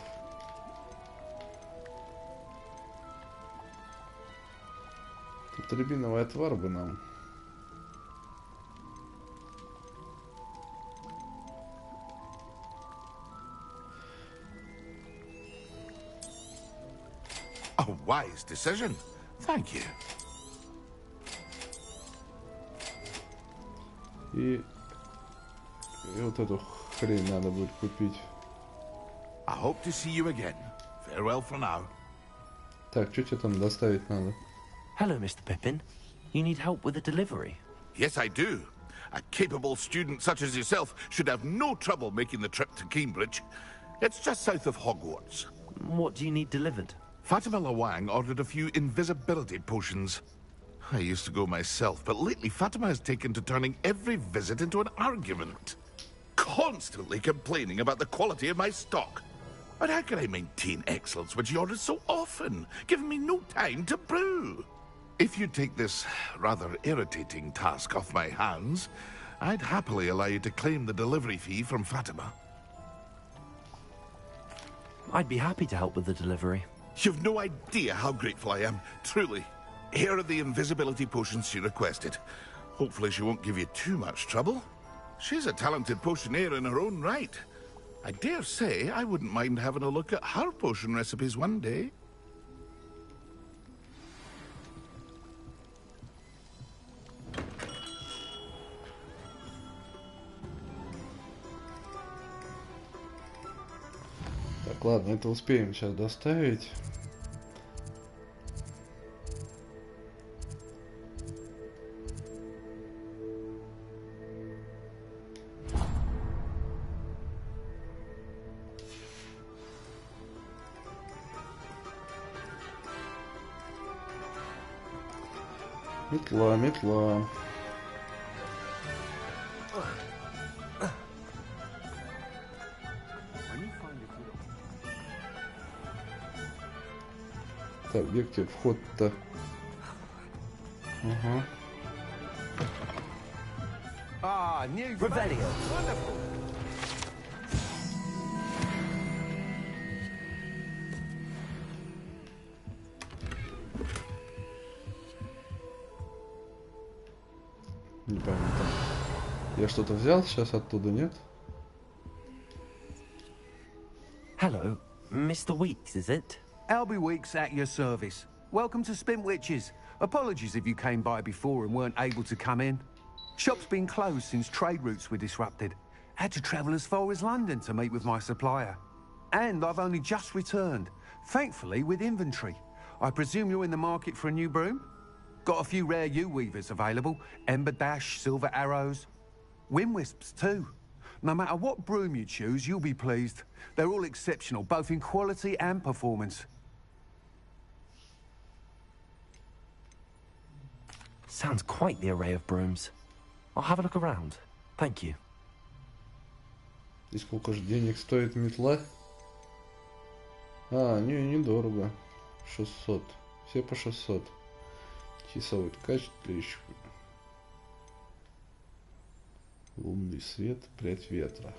Тут рябиновый отвар бы нам. A wise decision. Thank you. И вот эту хрень надо будет купить. I hope to see you again. Farewell for now. Так, что тебе там доставить надо? Hello, Mr. Pippin. You need help with a delivery? Yes, I do. A capable student such as yourself should have no trouble making the trip to Cambridge. It's just south of Hogwarts. What do you need delivered? Fatima Lawang ordered a few invisibility potions. I used to go myself, but lately Fatima has taken to turning every visit into an argument. Constantly complaining about the quality of my stock. But how can I maintain excellence when she orders so often, giving me no time to brew? If you take this rather irritating task off my hands, I'd happily allow you to claim the delivery fee from Fatima. I'd be happy to help with the delivery. You've no idea how grateful I am, truly. Here are the invisibility potions she requested. Hopefully she won't give you too much trouble. She's a talented potioneer in her own right. I dare say I wouldn't mind having a look at her potion recipes one day. Так, ладно, это успеем сейчас доставить. Метла, метла. Так, где тебе вход-то? Ага. Не пойму там. Я что-то взял сейчас оттуда, нет? Hello, Mr. Weeks, is it? Albie Weeks at your service. Welcome to Spintwitches. Apologies if you came by before and weren't able to come in. Shop's been closed since trade routes were disrupted. Had to travel as far as London to meet with my supplier. And I've only just returned, thankfully with inventory. I presume you're in the market for a new broom? Got a few rare U-weavers available. Ember Dash, Silver Arrows. Wind Wisps too. No matter what broom you choose, you'll be pleased. They're all exceptional, both in quality and performance. Sounds quite the array of brooms. I'll have a look around. Thank you. И сколько же денег стоит метла? А, недорого. 600. Все по 600. Часовой ткач, клещ. Лунный свет, прядь ветра.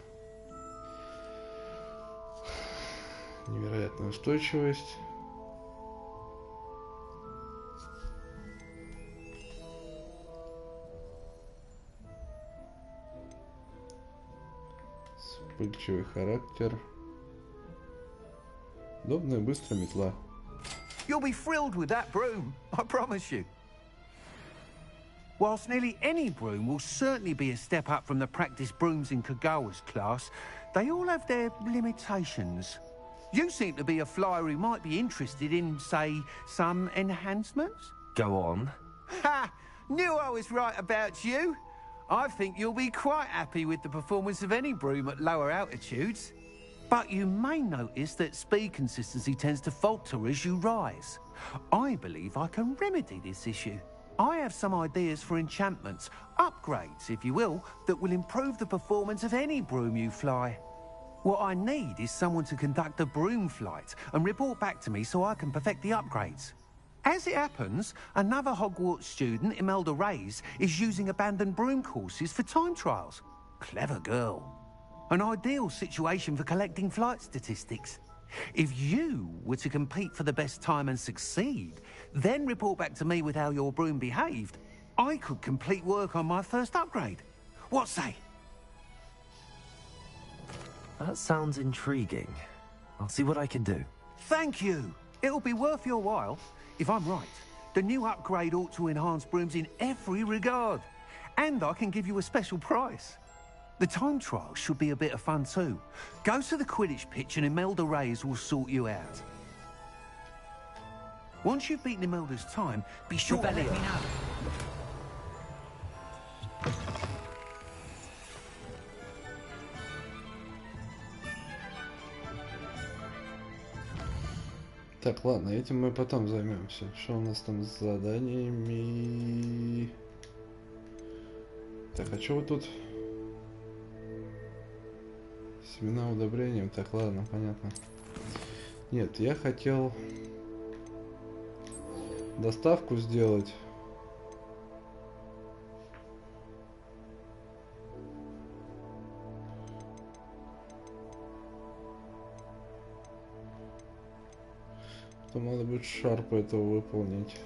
Невероятная устойчивость. Вспыльчивый характер. Удобная быстрая метла. You'll be thrilled with that broom, I promise you. Whilst nearly any broom will certainly be a step up from the practice brooms in Kagawa's class, they all have their limitations. You seem to be a flyer who might be interested in, say, some enhancements? Go on. Ha! Knew I was right about you. I think you'll be quite happy with the performance of any broom at lower altitudes. But you may notice that speed consistency tends to falter as you rise. I believe I can remedy this issue. I have some ideas for enchantments, upgrades, if you will, that will improve the performance of any broom you fly. What I need is someone to conduct a broom flight and report back to me so I can perfect the upgrades. As it happens, another Hogwarts student, Imelda Reyes, is using abandoned broom courses for time trials. Clever girl. An ideal situation for collecting flight statistics. If you were to compete for the best time and succeed, then report back to me with how your broom behaved, I could complete work on my first upgrade. What say? That sounds intriguing. I'll see what I can do. Thank you. It'll be worth your while. If I'm right, the new upgrade ought to enhance brooms in every regard. And I can give you a special price. The time trial should be a bit of fun too. Go to the Quidditch pitch and Imelda Reyes will sort you out. Once you've beaten Imelda's time, be sure to let me know. Так, ладно, этим мы потом займемся. Что у нас там с заданиями? Так, а что вы тут? Семена удобрением. Так, ладно, понятно. Нет, я хотел доставку сделать. Потом надо будет шарпу этого выполнить.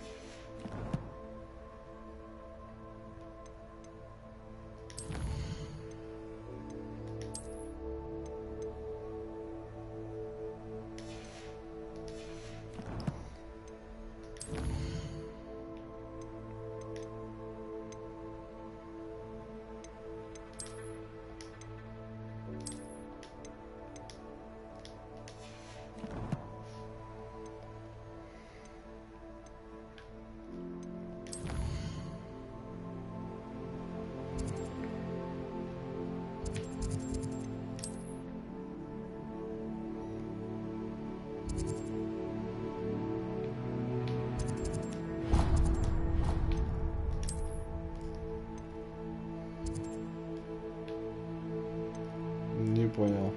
Не понял.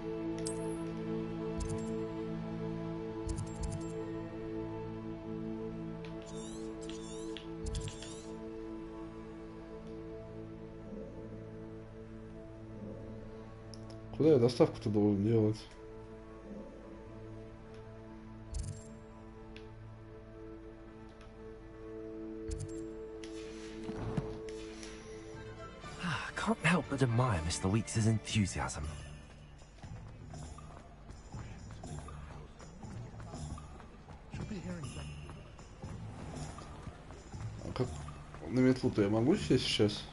Куда я доставку-то должен делать? Can't help but admire Mr. Weeks' enthusiasm. А как на метлу-то я могу сесть сейчас?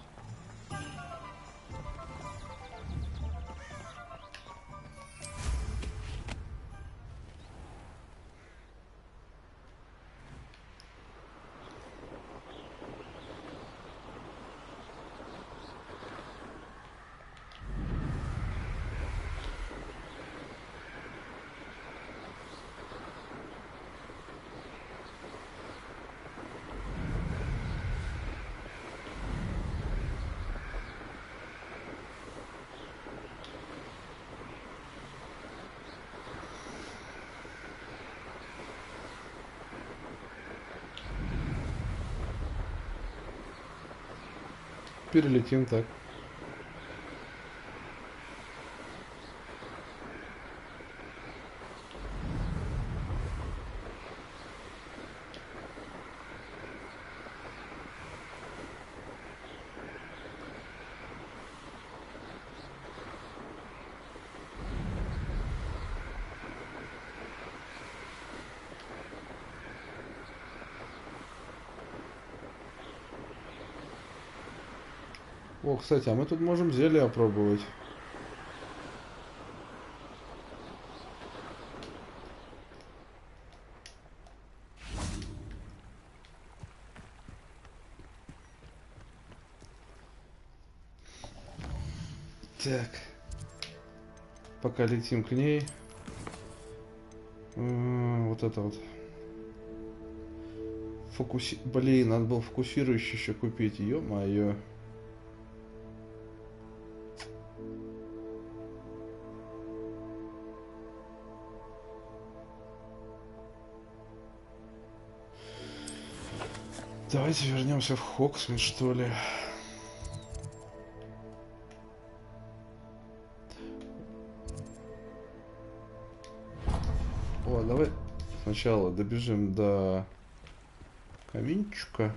Перелетим так. О, кстати, а мы тут можем зелье опробовать. Так. Пока летим к ней. Вот это вот. Блин, надо было фокусирующий еще купить. Ё-моё. Давайте вернемся в Хогвартс, что ли. О, давай сначала добежим до каминчика.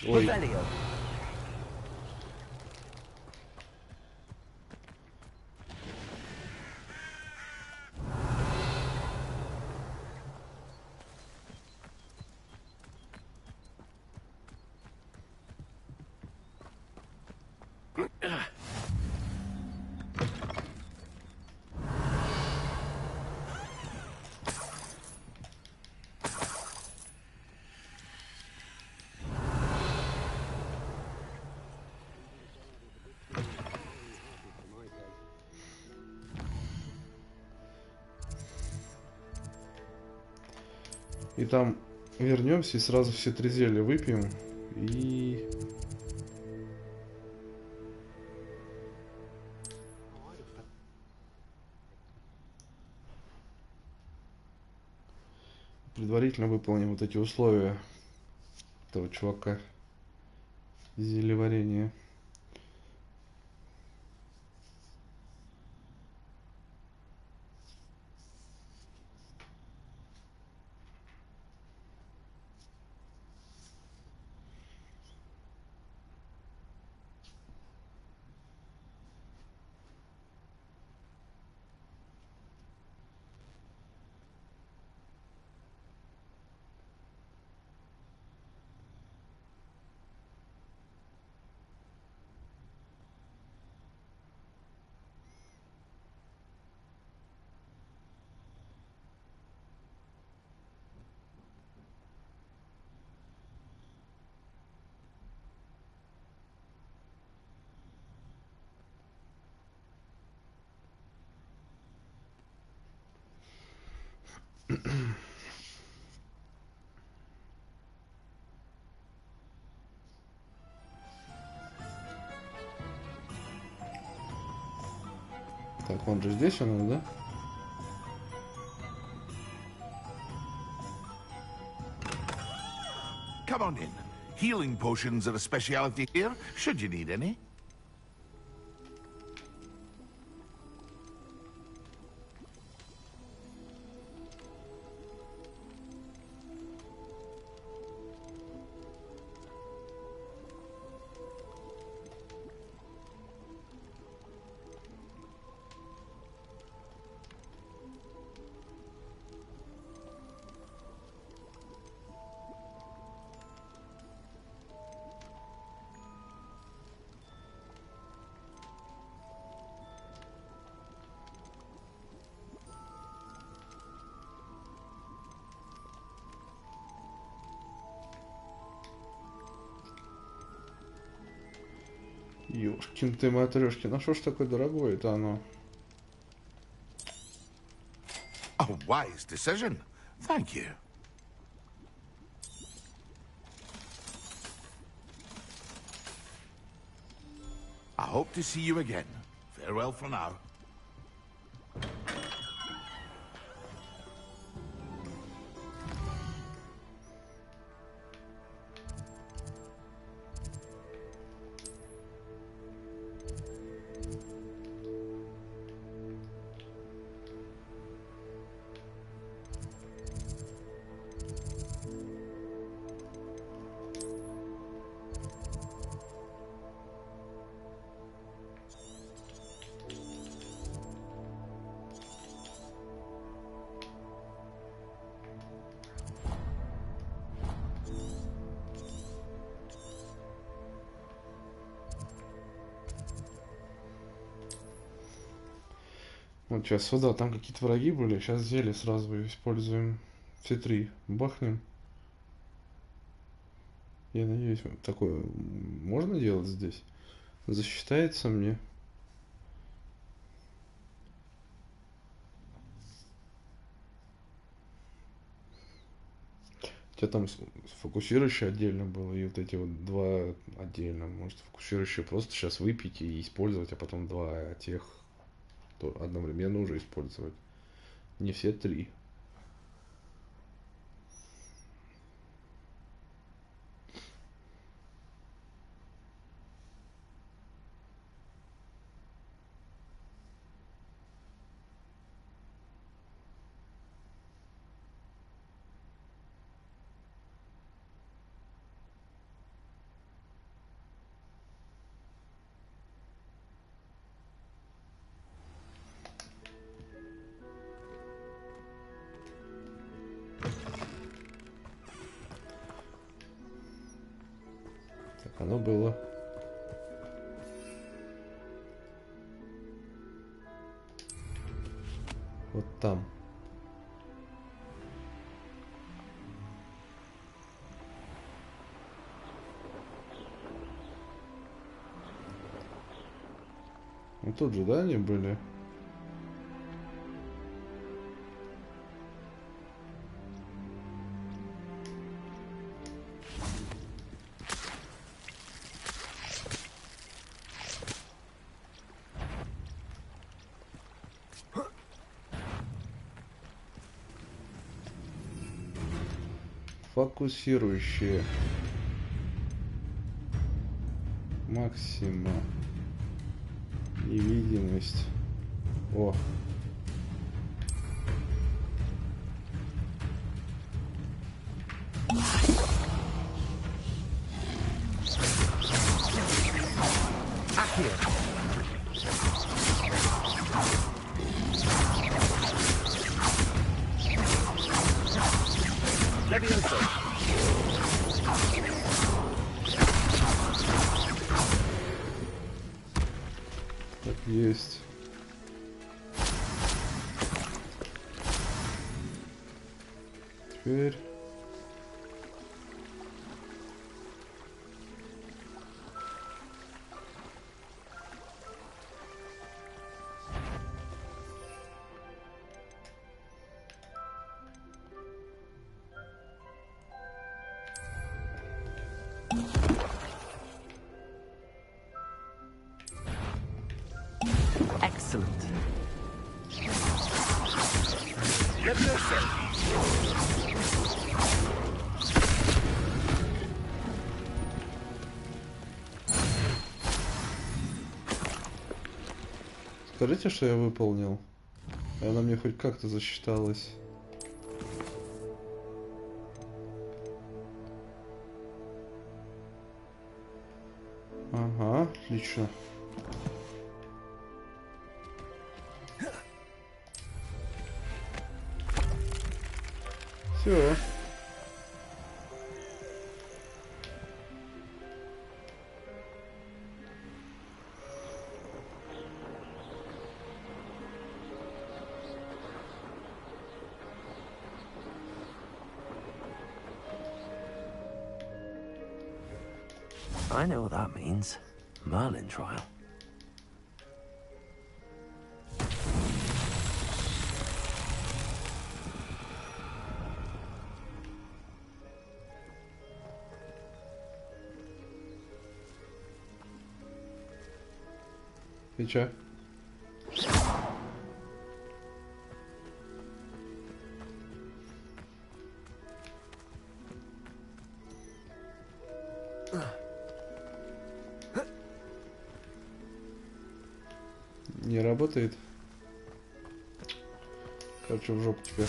Ой. И там вернемся и сразу все 3 зелья выпьем. И... предварительно выполним вот эти условия этого чувака. Зельеварения. Так, он же здесь у нас, да? Come on in. Healing potions are a speciality here, should you need any. Ёшкин ты матрешкин, ну что ж такое дорогое-то оно? A wise decision. Thank you. I hope to see you again. Farewell for now. Вот сейчас сюда, там какие-то враги были, сейчас зелье сразу используем. Все три бахнем. Я надеюсь, такое можно делать здесь? Засчитается мне. У тебя там фокусирующее отдельно было, и вот эти вот два отдельно. Может, фокусирующее просто сейчас выпить и использовать, а потом два тех то одновременно уже использовать. Не все три. Оно было. Вот там. Ну тут же, да, они были? Фокусирующие. Максима. Невидимость. О. Так есть. Теперь. Excellent. Скажите, что я выполнил. И она мне хоть как-то засчиталась. Ага, отлично. Все. I know what that means. Merlin trial. Ты чё? Не работает. Короче, в жопу теперь.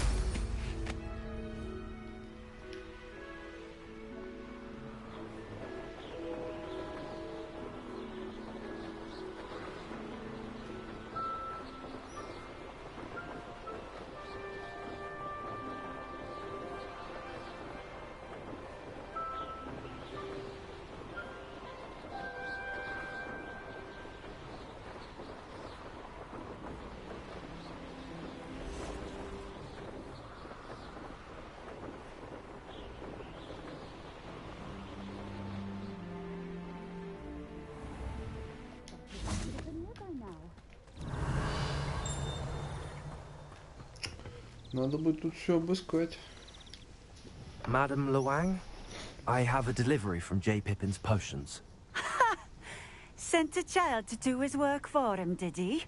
Надо будет тут все обыскать. Madam Luang, I have a delivery from J. Pippin's potions. Sent a child to do his work for him, did he?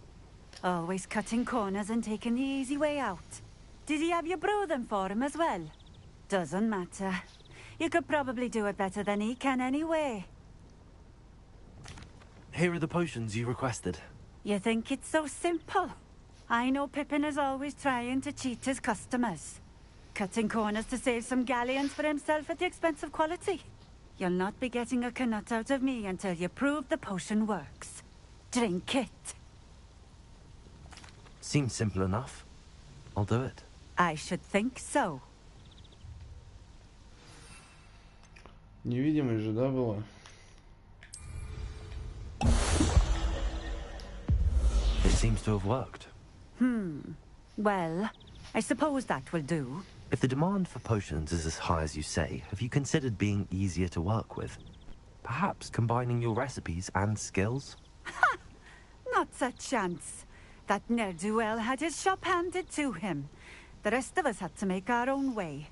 Always cutting corners and taking the easy way out. Did he have you brew them for him as well? Doesn't matter. You could probably do it better than he can anyway. Here are the potions you requested. You think it's so simple? I know Pippin is always trying to cheat his customers. Cutting corners to save some galleons for himself at the expense of quality. You'll not be getting a canut out of me until you prove the potion works. Drink it. Seems simple enough. I'll do it. I should think so. Невидимость же, да, была? It seems to have worked. Well, I suppose that will do. If the demand for potions is as high as you say, have you considered being easier to work with? Perhaps combining your recipes and skills? Ha! Not a chance. That ne'er-do-well had his shop handed to him. The rest of us had to make our own way.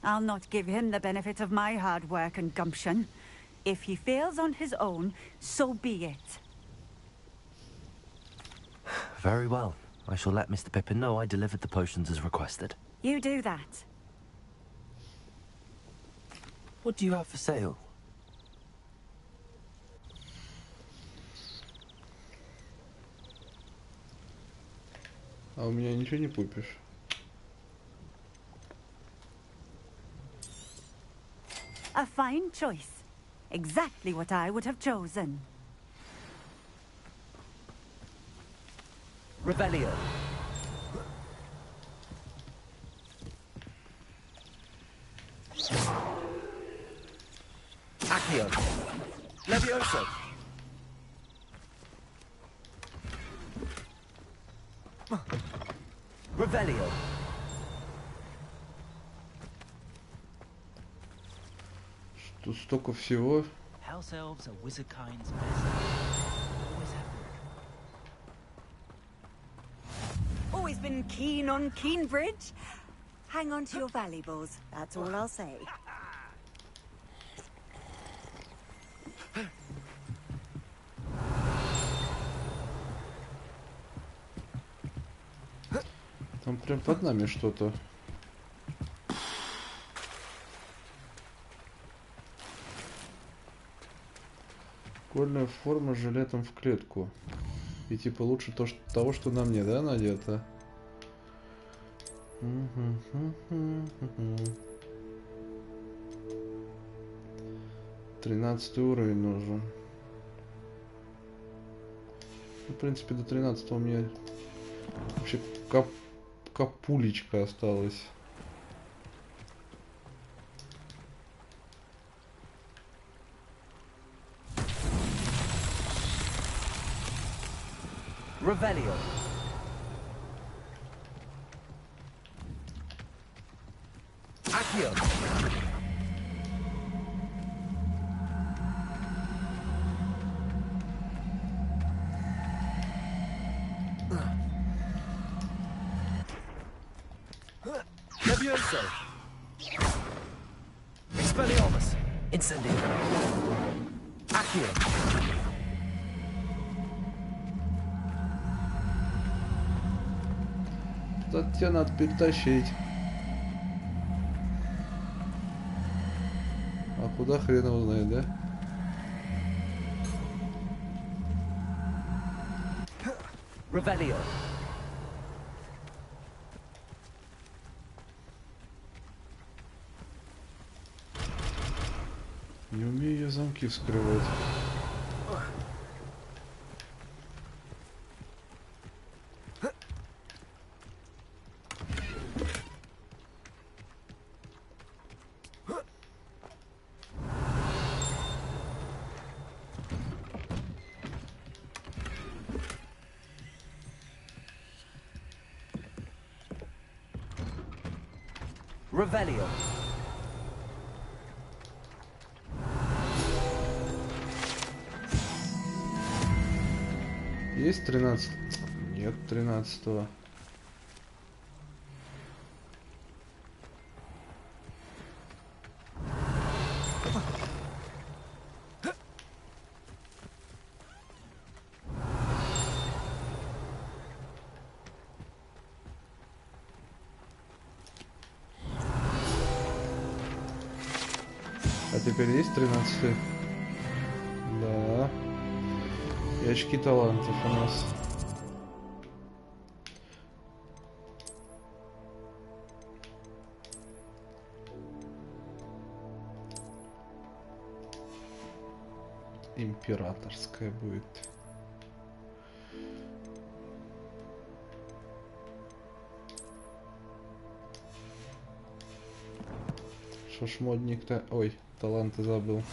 I'll not give him the benefit of my hard work and gumption. If he fails on his own, so be it. Very well. I shall let Mr. Pippin know I delivered the potions as requested. You do that. What do you have for sale? А у меня ничего не купишь. A fine choice. Exactly what I would have chosen. Revelio. Accio. Levioso. Revelio. Тут столько всего. House elves are wizardkind's best. Always have been. Always been keen on Keenbridge. Hang on to your valuables, that's all I'll say. Там прям под нами что-то. Школьная форма с жилетом в клетку. И типа лучше того, что на мне, да, надето? 13 уровень нужен. В принципе, до 13 у меня вообще капулечка осталась. Revelio. Accio. Levioso. Expelliarmus. Incendio. Accio. Да тебя надо перетащить. А куда хрен его знает, да? Revelio. Не умею я замки вскрывать. Revelio. Есть 13? Нет 13-го. А теперь есть 13-й? Да. И очки талантов у нас. Императорская будет. Шо ж модник-то... Ой, таланты забыл.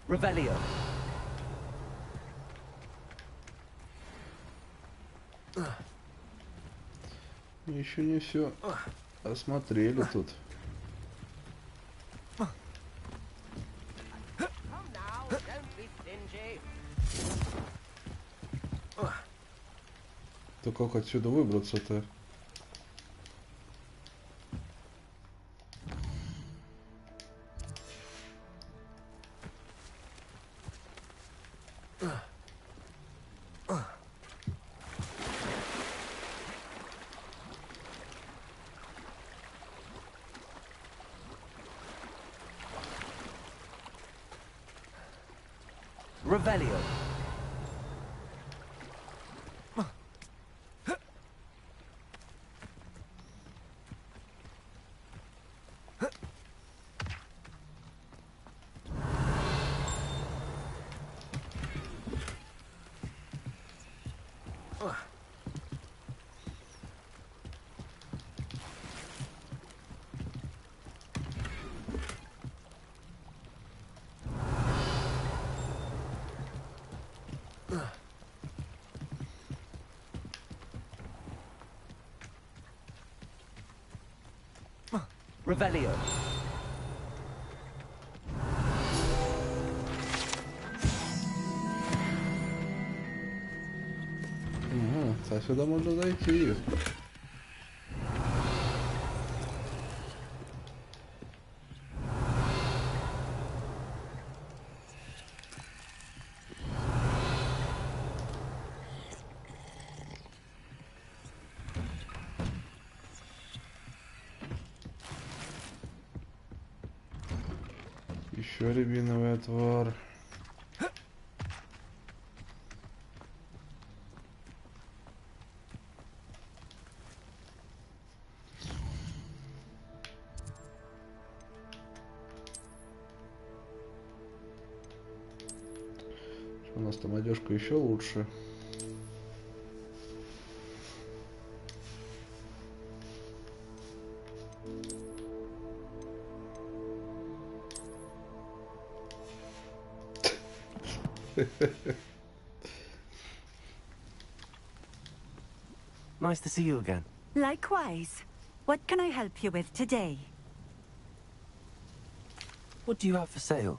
Revelio. Еще не все осмотрели тут. То как отсюда выбраться-то? Revelio. Revelio. А сюда можно зайти. Еще рябиновый отвар. У нас там одежка еще лучше. Nice to see you again. Likewise. What can I help you with today? What do you have for sale?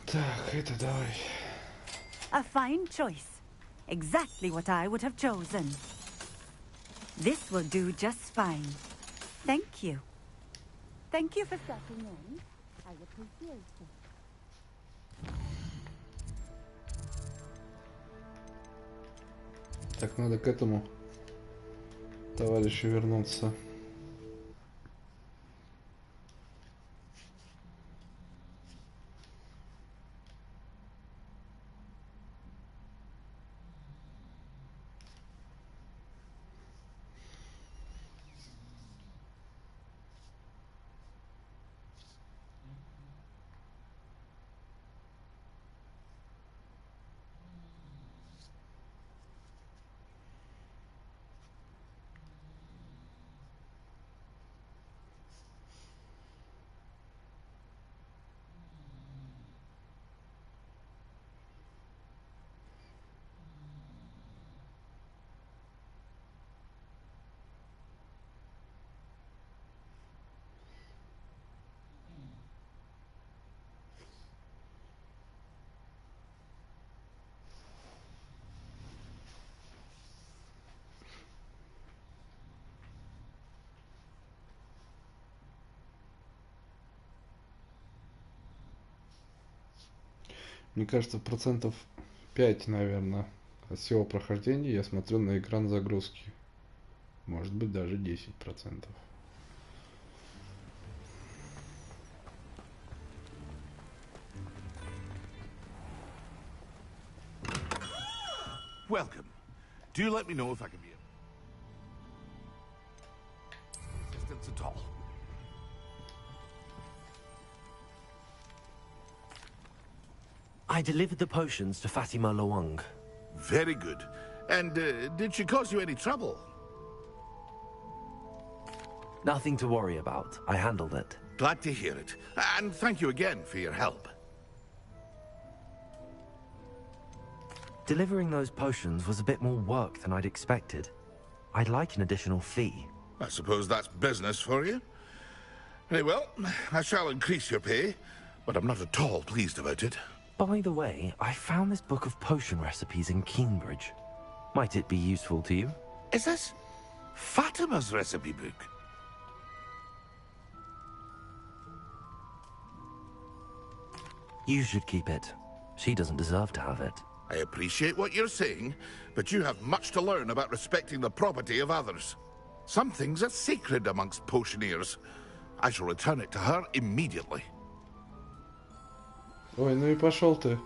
Так, это давай. A fine choice. Exactly what I would have chosen. This will do just fine. Thank you. Thank you for stopping in. I appreciate it. Так, надо к этому товарищу вернуться. Мне кажется, процентов 5, наверное, от всего прохождения я смотрю на экран загрузки. Может быть, даже 10%. Welcome. Do let me know if I can be of assistance at all. I delivered the potions to Fatima Lawang. Very good. And did she cause you any trouble? Nothing to worry about. I handled it. Glad to hear it. And thank you again for your help. Delivering those potions was a bit more work than I'd expected. I'd like an additional fee. I suppose that's business for you. Very well, I shall increase your pay, but I'm not at all pleased about it. By the way, I found this book of potion recipes in Cambridge. Might it be useful to you? Is this Fatima's recipe book? You should keep it. She doesn't deserve to have it. I appreciate what you're saying, but you have much to learn about respecting the property of others. Some things are sacred amongst potioneers. I shall return it to her immediately. Ой, ну и пошел ты.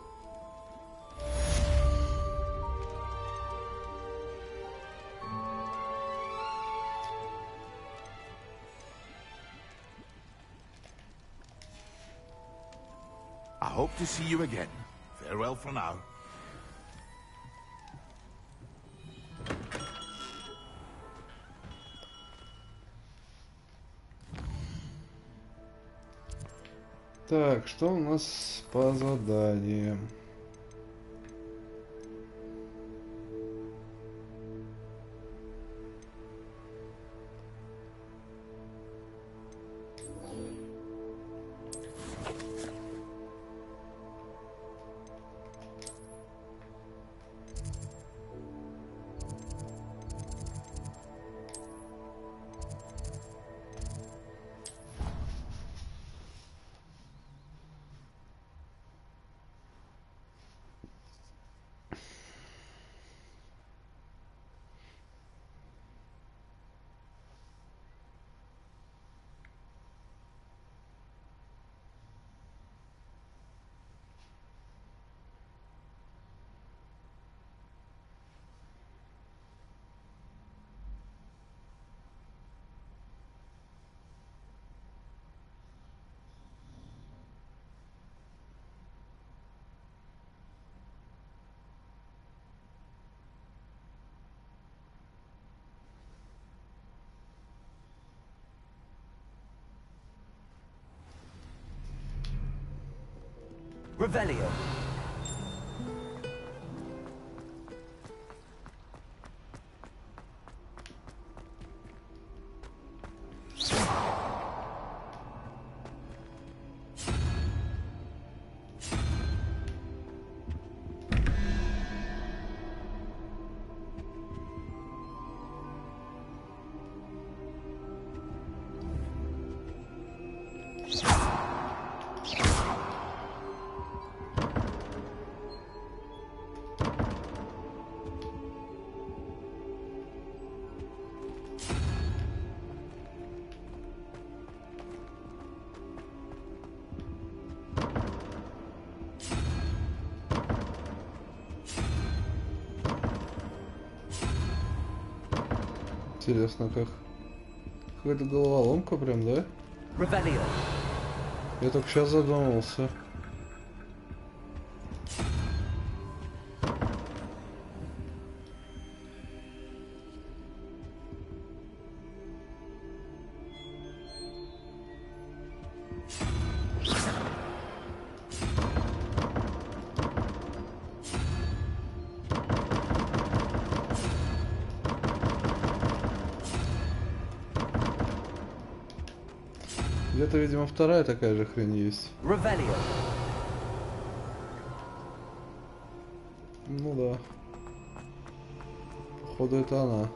I hope to see you again. Farewell for now. Так, что у нас по заданиям? Revelio. Интересно, как какая-то головоломка прям, да? Revelio. Я только сейчас задумался. Где-то, видимо, вторая такая же хрень есть. Revelio. Ну да. Походу, это она.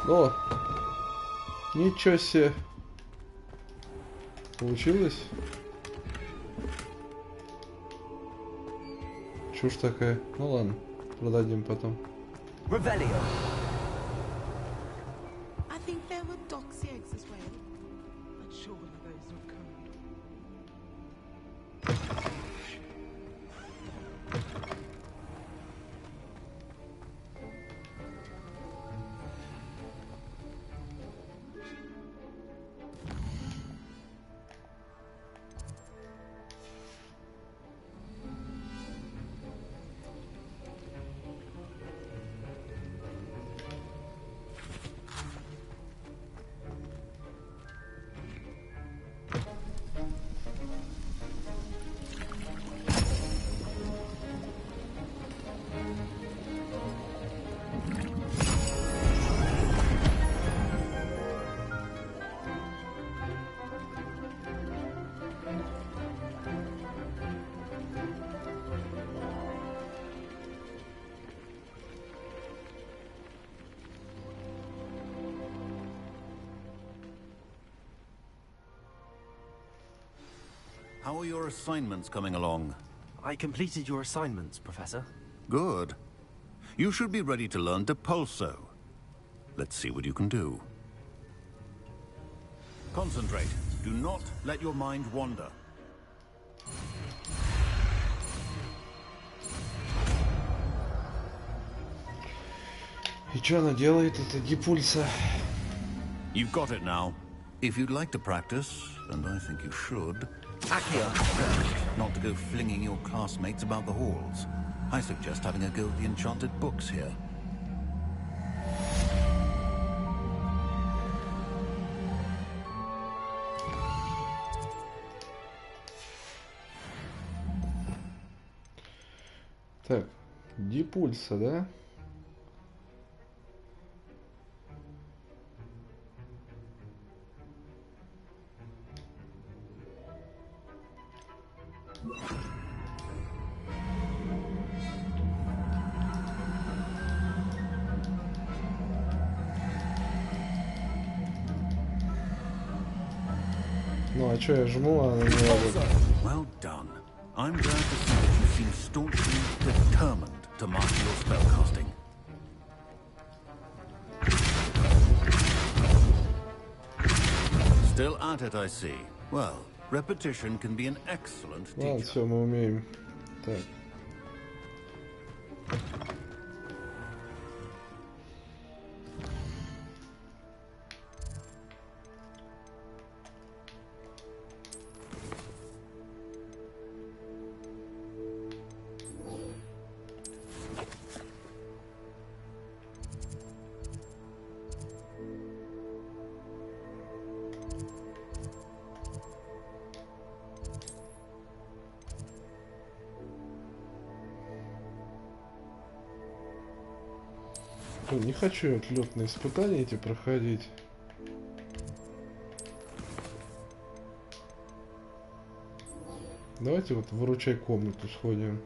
О! Ничего себе! Получилось? Чушь такая. Ну ладно, продадим потом. Revelio. I think there were doxy eggs as well, but surely those are cold. How are your assignments coming along? I completed your assignments, Professor. Good. You should be ready to learn Depulso. Let's see what you can do. Concentrate. Do not let your mind wander. И что она делает, это Депульса? You've got it now. If you'd like to practice, and I think you should, not to go flinging your classmates about the halls. I suggest having a go at the enchanted books here. Так, Депульса, да? Ну а чё я жму, а она не работает? Well done. I'm glad to see that you seem staunchly determined to master your spellcasting. Still at it, I see. Well, repetition can be an excellent teacher. Ладно, все, мы умеем. Так. Не хочу отлетные испытания эти проходить. Давайте вот выручай комнату сходим.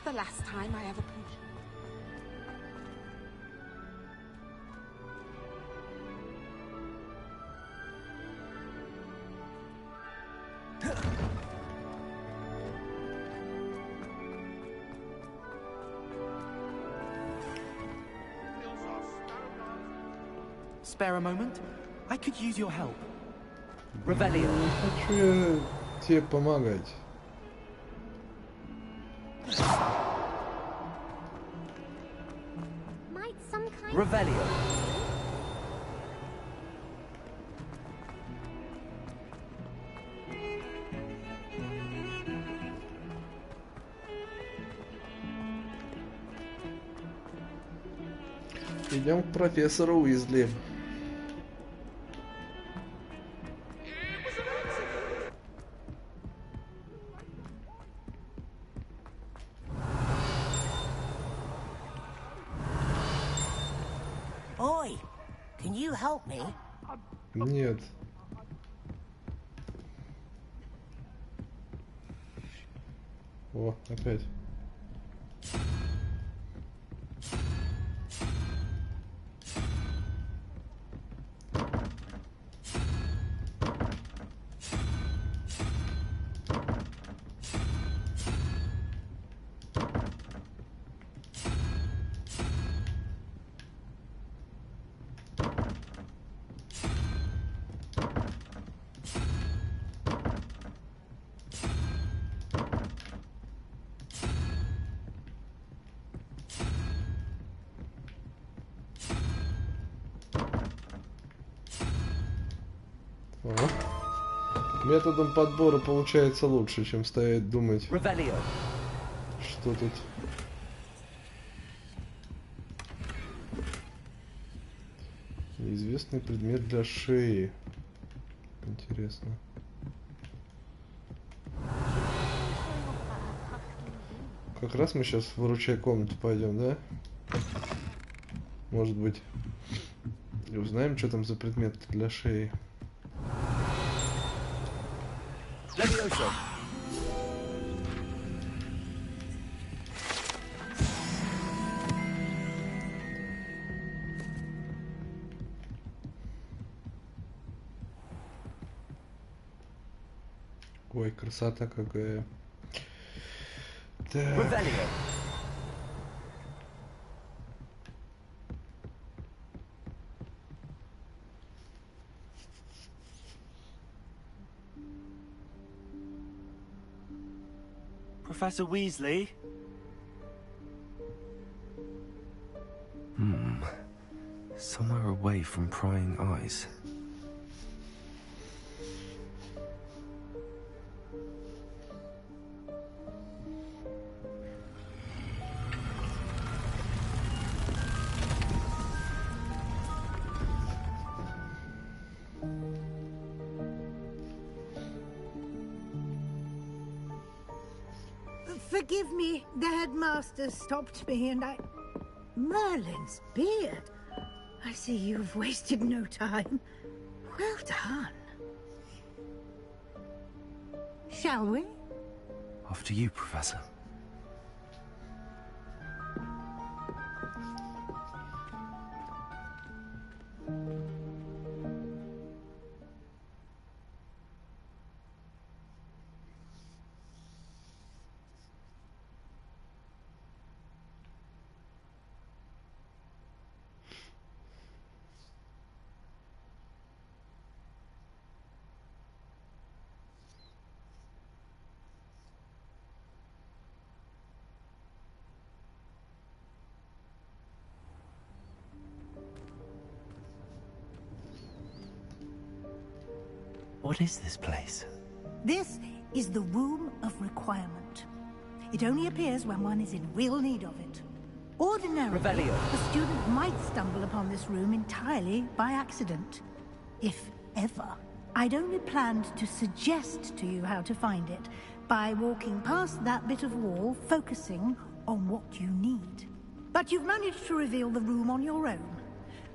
The last time I ever pushed. Spare a moment? I could use your help. Revelio. Не хочу я тебе помогать. Revelio. Идем к профессору Уизли. Can you help me? Нет. О, опять. Методом подбора получается лучше, чем стоять думать, что тут. Неизвестный предмет для шеи. Интересно. Как раз мы сейчас в выручай комнату пойдем, да? Может быть, и узнаем, что там за предмет для шеи. Ой, красота какая. Так. Professor Weasley? Somewhere away from prying eyes. Forgive me, the headmaster stopped me and I... Merlin's beard. I see you've wasted no time. Well done. Shall we? After you, Professor. What is this place? This is the Room of Requirement. It only appears when one is in real need of it. Ordinarily, Revelio. a student might stumble upon this room entirely by accident. If ever. I'd only planned to suggest to you how to find it by walking past that bit of wall, focusing on what you need. But you've managed to reveal the room on your own.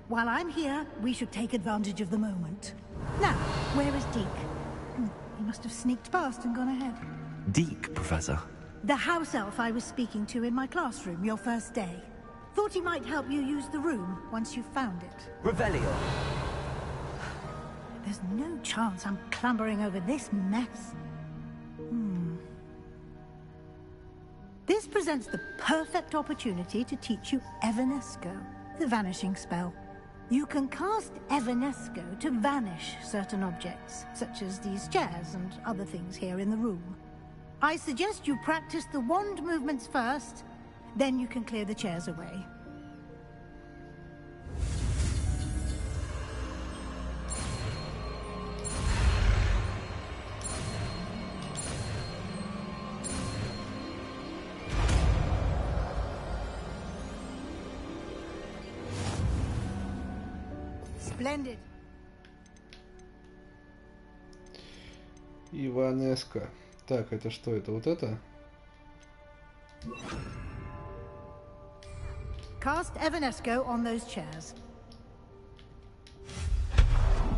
While I'm here, we should take advantage of the moment. Now, where is Deke? He must have sneaked past and gone ahead. Deke, Professor? The house elf I was speaking to in my classroom your first day. Thought he might help you use the room once you found it. Revelio. There's no chance I'm clambering over this mess. This presents the perfect opportunity to teach you Evanesco, the vanishing spell. You can cast Evanesco to vanish certain objects, such as these chairs and other things here in the room. I suggest you practice the wand movements first, then you can clear the chairs away. Splendid. Иванеска. Так, это что? Это вот это? Cast Evanesco on those chairs.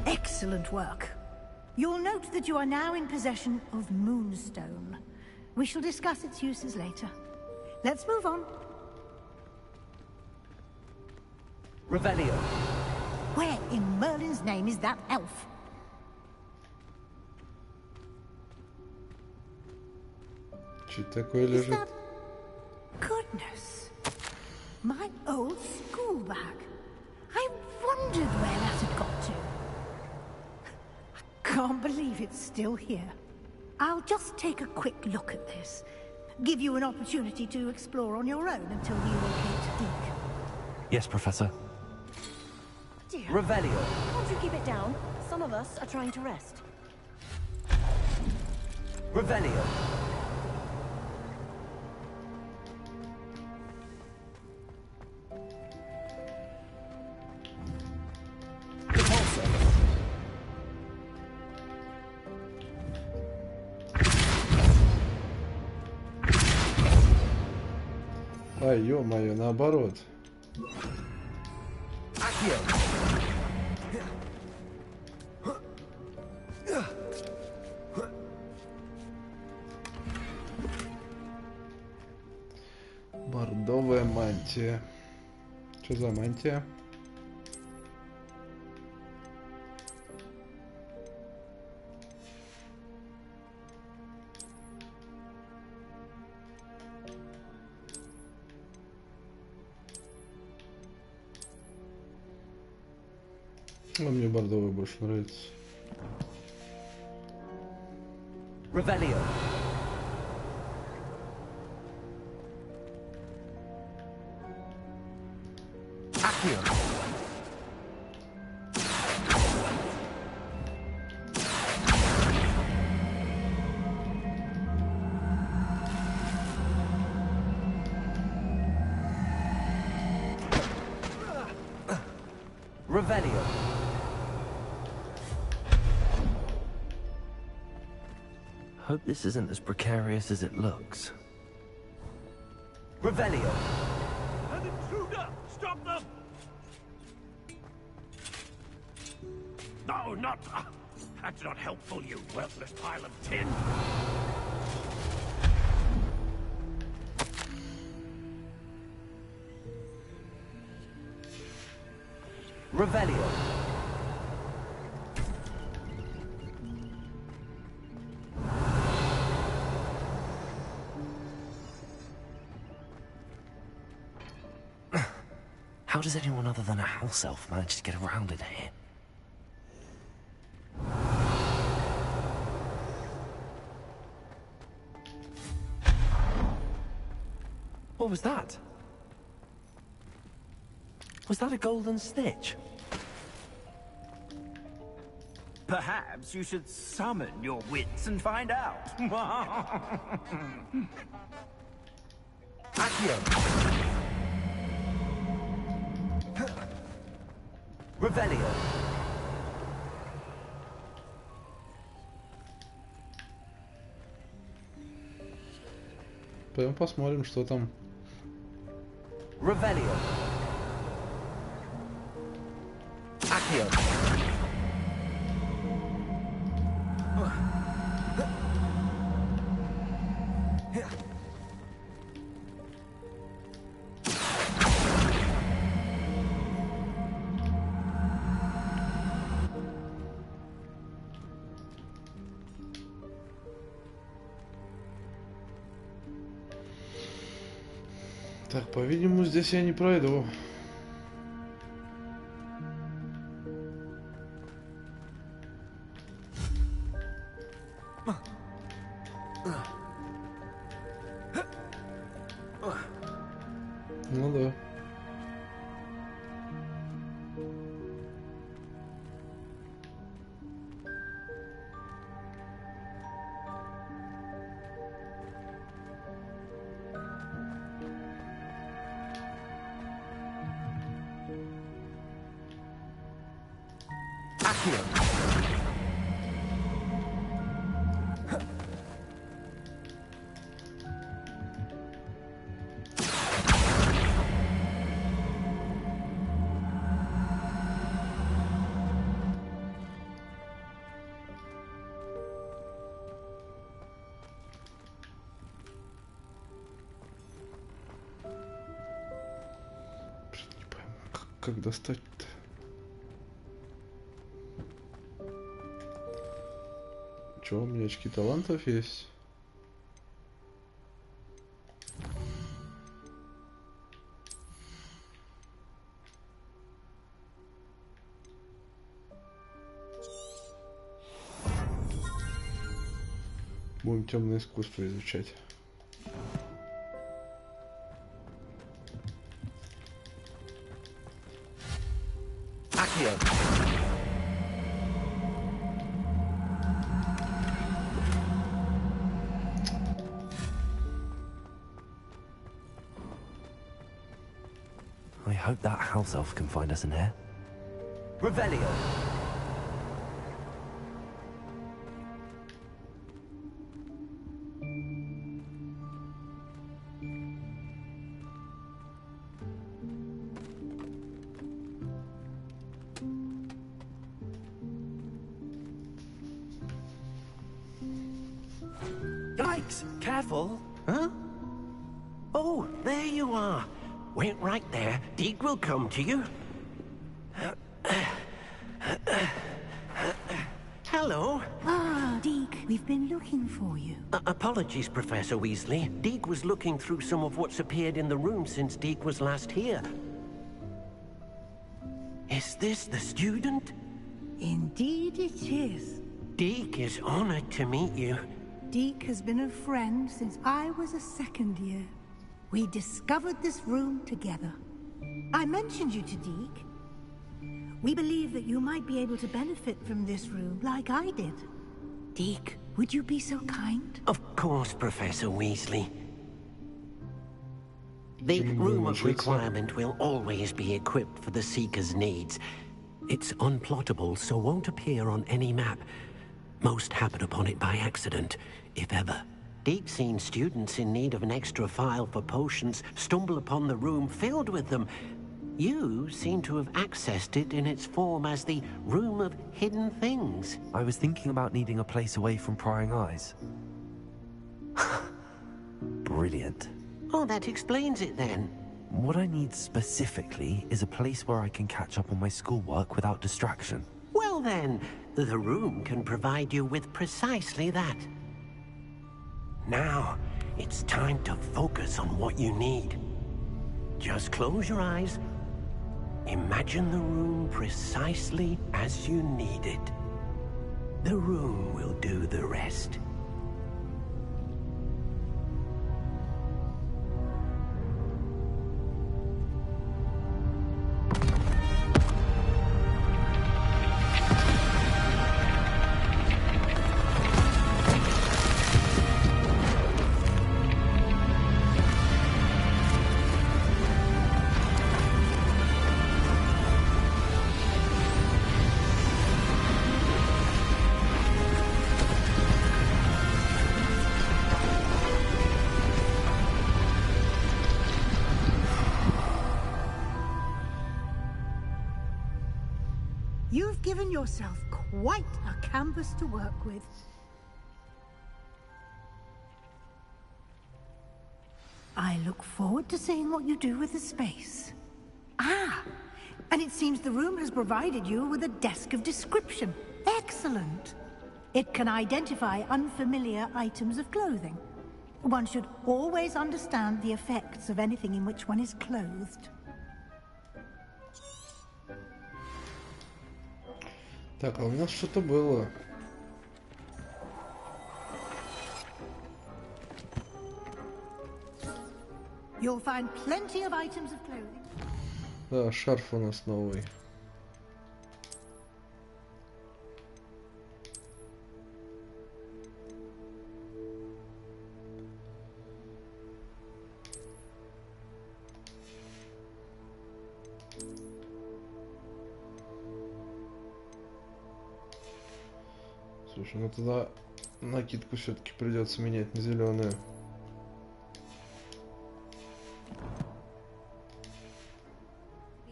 Excellent work. You'll note that you are now in possession of Moonstone. We shall discuss its uses later. Let's move on. Revelio. Where in Merlin's name is that elf? Что такое лежит? Goodness. My old school bag. I wondered where that had got to. I can't believe it's still here. I'll just take a quick look at this. Give you an opportunity to explore on your own until we locate Deke. Yes, Professor. Dear. Revelio. Can't you keep it down? Some of us are trying to rest. Revelio. Ай, ё-моё, наоборот. Бордовая мантия. Что за мантия? А мне бордовый больше нравится. Revelio. Accio. Revelio. Hope this isn't as precarious as it looks. Revelio. An intruder! Stop them! No, not... That's not helpful, you worthless pile of tin. Revelio. How does anyone other than a house elf manage to get around in here? What was that? Was that a golden snitch? Perhaps you should summon your wits and find out. Accio. Revelio. Пойдем посмотрим, что там. Revelio. Accio. Так, по-видимому, здесь я не пройду. Ну да. Как достать-то? Чё, у меня очки талантов есть? Будем темное искусство изучать. I hope that house elf can find us in here. Revelio. Yikes! Careful! Huh? Oh, there you are. Wait right there. Deke will come to you. Hello. Ah, Deke, we've been looking for you. Apologies, Professor Weasley. Deke was looking through some of what's appeared in the room since Deke was last here. Is this the student? Indeed it is. Deke is honored to meet you. Deke has been a friend since I was a second year. We discovered this room together. I mentioned you to Deke. We believe that you might be able to benefit from this room like I did. Deke, would you be so kind? Of course, Professor Weasley. The room of requirement will always be equipped for the Seeker's needs. It's unplottable, so won't appear on any map. Most happen upon it by accident, if ever. Deke's seen students in need of an extra file for potions stumble upon the room filled with them. You seem to have accessed it in its form as the Room of Hidden Things. I was thinking about needing a place away from prying eyes. Brilliant. Oh, that explains it then. What I need specifically is a place where I can catch up on my schoolwork without distraction. Well then, the room can provide you with precisely that. Now, it's time to focus on what you need. Just close your eyes. Imagine the room precisely as you need it. The room will do the rest. given yourself quite a canvas to work with. I look forward to seeing what you do with the space. Ah, and it seems the room has provided you with a desk of description. Excellent. It can identify unfamiliar items of clothing. One should always understand the effects of anything in which one is clothed. Так, а у нас что-то было. You'll find plenty of items of clothing. Да, шарф у нас новый. Слушай, ну тогда накидку все-таки придется менять на зеленую.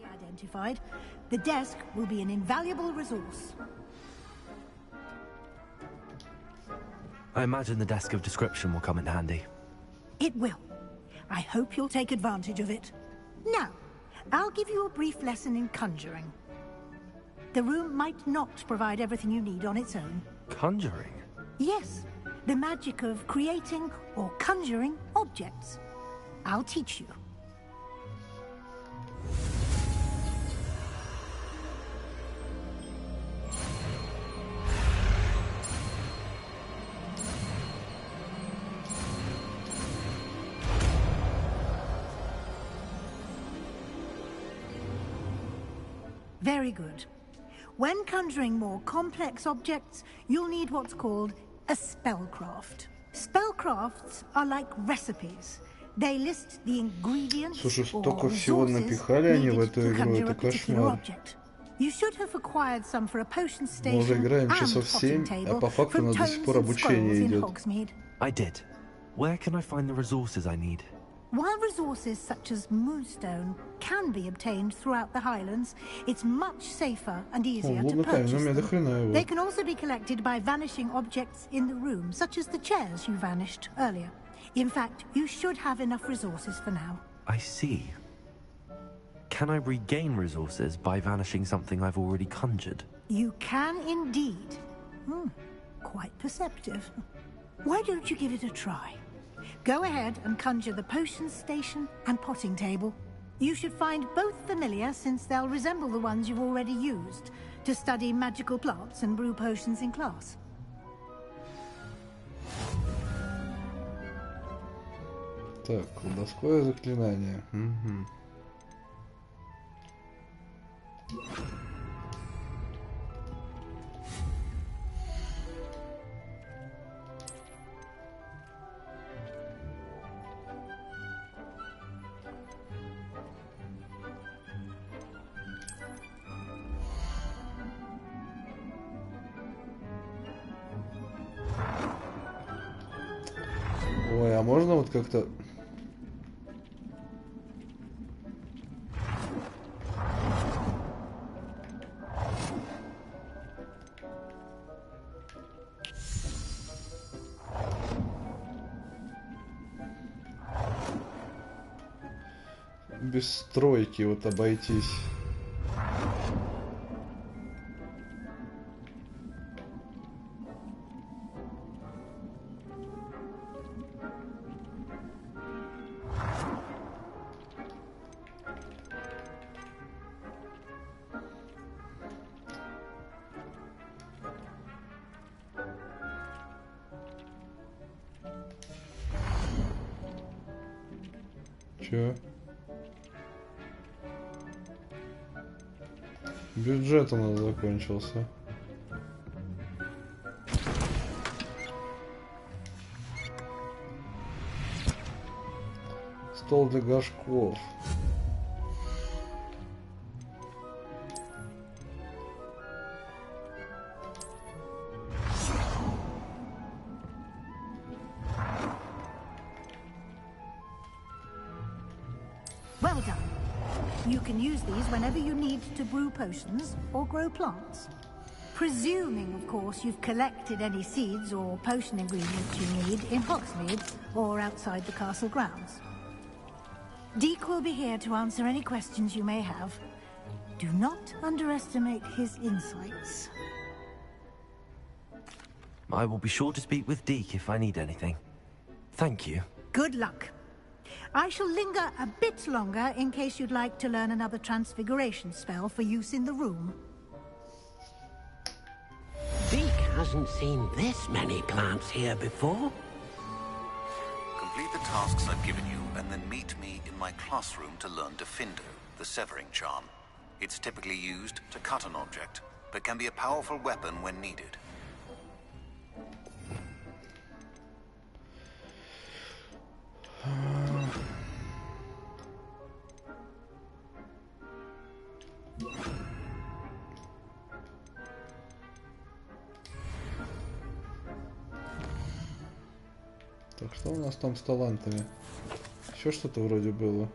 Identified, the desk will be an invaluable resource. I imagine the desk of description will come in handy. It will. I hope you'll take advantage of it. Now, I'll give you a brief lesson in conjuring. The room might not provide everything you need on its own. Conjuring? Yes, the magic of creating or conjuring objects. I'll teach you. Very good. When conjuring more complex objects, you'll need what's called a spellcraft. Spellcrafts are like recipes. They list the ingredients Слушай, or столько всего напихали они в эту игру, это кошмар. You should have acquired some for a potion Мы station уже играем and часов potting 7, а table по факту у from нас до tomes сих пор and обучение scrolls in идет. Hogsmeade. I did. Where can I find the resources I need? While resources such as moonstone can be obtained throughout the Highlands, it's much safer and easier to purchase them. They can also be collected by vanishing objects in the room, such as the chairs you vanished earlier. In fact, you should have enough resources for now. I see. Can I regain resources by vanishing something I've already conjured? You can indeed. Quite perceptive. Why don't you give it a try? Go ahead and conjure the potion station and potting table. You should find both familiar, since they'll resemble the ones you've already used to study magical plants and brew potions in class. Так, колдовское заклинание. Угу. Ой, а можно вот как-то... без стройки вот обойтись. Чё? Бюджет у нас закончился. Стол для горшков. Well done. You can use these whenever you need to brew potions or grow plants. Presuming, of course, you've collected any seeds or potion ingredients you need in Hogsmeade or outside the castle grounds. Deke will be here to answer any questions you may have. Do not underestimate his insights. I will be sure to speak with Deke if I need anything. Thank you. Good luck. I shall linger a bit longer in case you'd like to learn another transfiguration spell for use in the room. Deke hasn't seen this many plants here before. Complete the tasks I've given you, and then meet me in my classroom to learn Defindo, the severing charm. It's typically used to cut an object, but can be a powerful weapon when needed. Так, что у нас там с талантами? Еще что-то вроде было.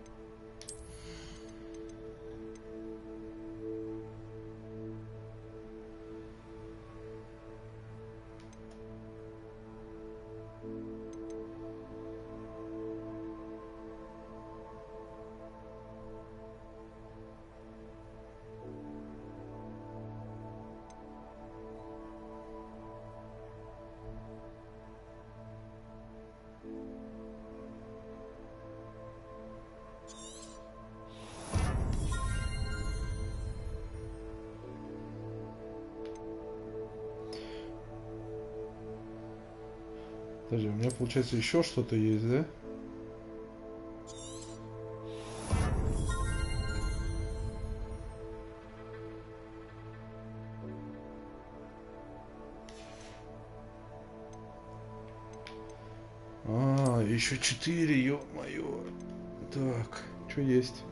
Подожди, у меня получается еще что-то есть, да? А, еще 4, ё-моё. Так, что есть?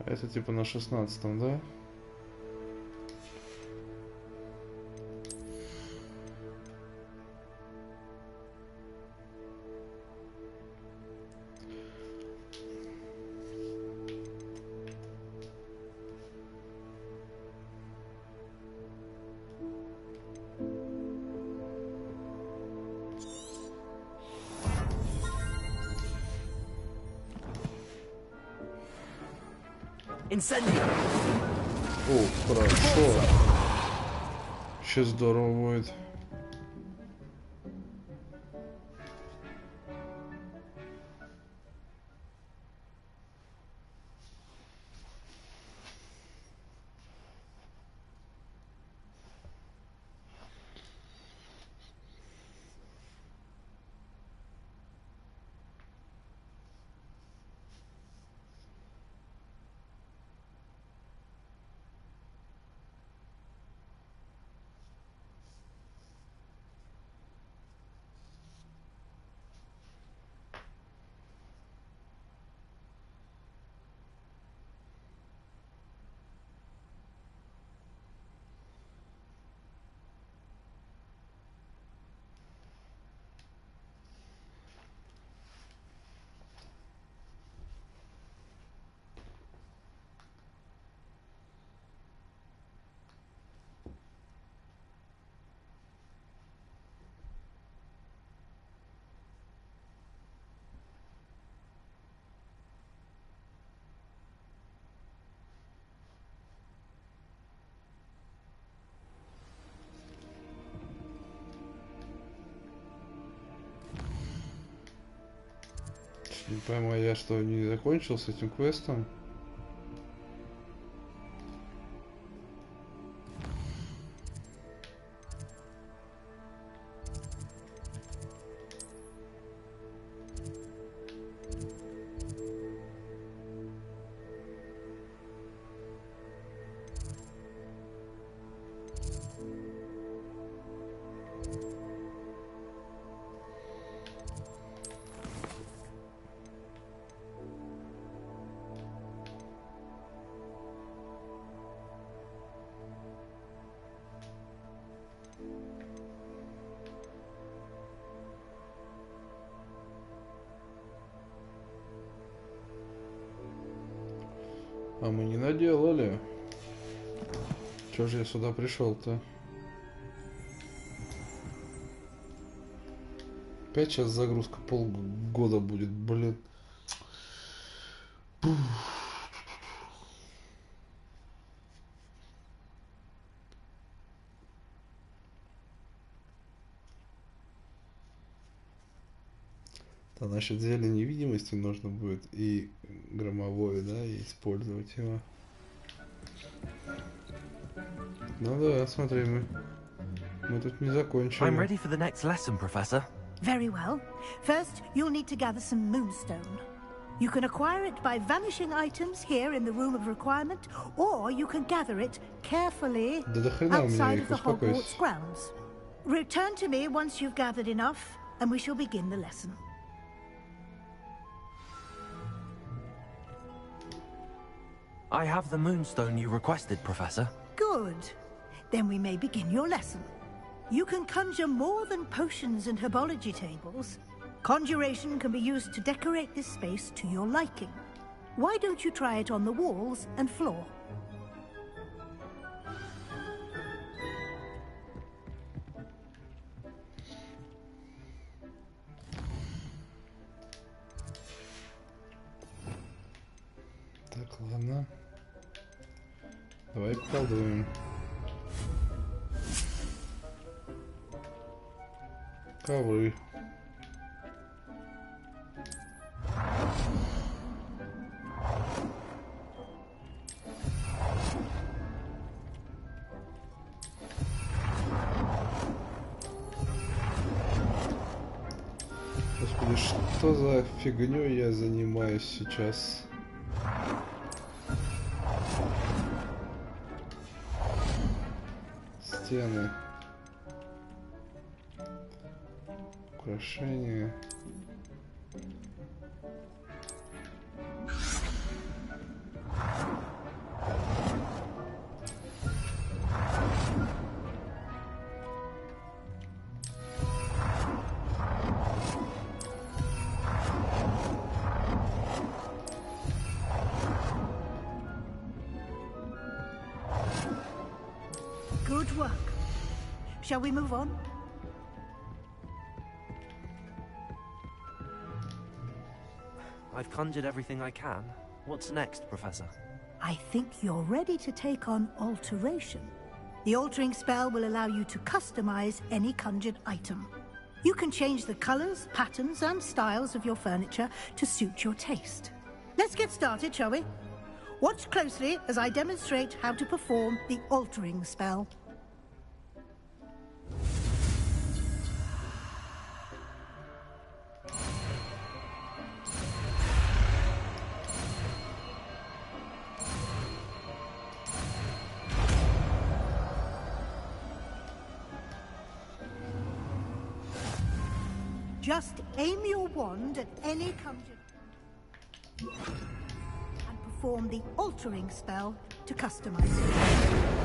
Это типа на 16-м, да? О, хорошо. Сейчас здорово будет. Не пойму, я что, не закончил с этим квестом? А мы не наделали. Чё же я сюда пришел-то? Опять сейчас загрузка полгода будет, блин. Да, насчет зелья невидимости нужно будет и громовое, да, и использовать его. Ну да, смотри, мы тут не закончили. I'm ready for the next lesson, Professor. Very well. First, you'll need to gather some moonstone. You can acquire it by vanishing items here in the room of requirement, or you can gather it carefully outside of the Hogwarts grounds. Return to me once you've gathered enough, and we shall begin the lesson. I have the moonstone you requested, Professor. Good. Then we may begin your lesson. You can conjure more than potions and herbology tables. Conjuration can be used to decorate this space to your liking. Why don't you try it on the walls and floor? Так, ладно. Давай поколдуем. Ковры. Господи, что за фигнёй я занимаюсь сейчас? Стены. Украшения. Good work. Shall we move on? I've conjured everything I can. What's next, Professor? I think you're ready to take on alteration. The altering spell will allow you to customize any conjured item. You can change the colors, patterns, and styles of your furniture to suit your taste. Let's get started, shall we? Watch closely as I demonstrate how to perform the altering spell. Just aim your wand at any conjured and perform the altering spell to customize it.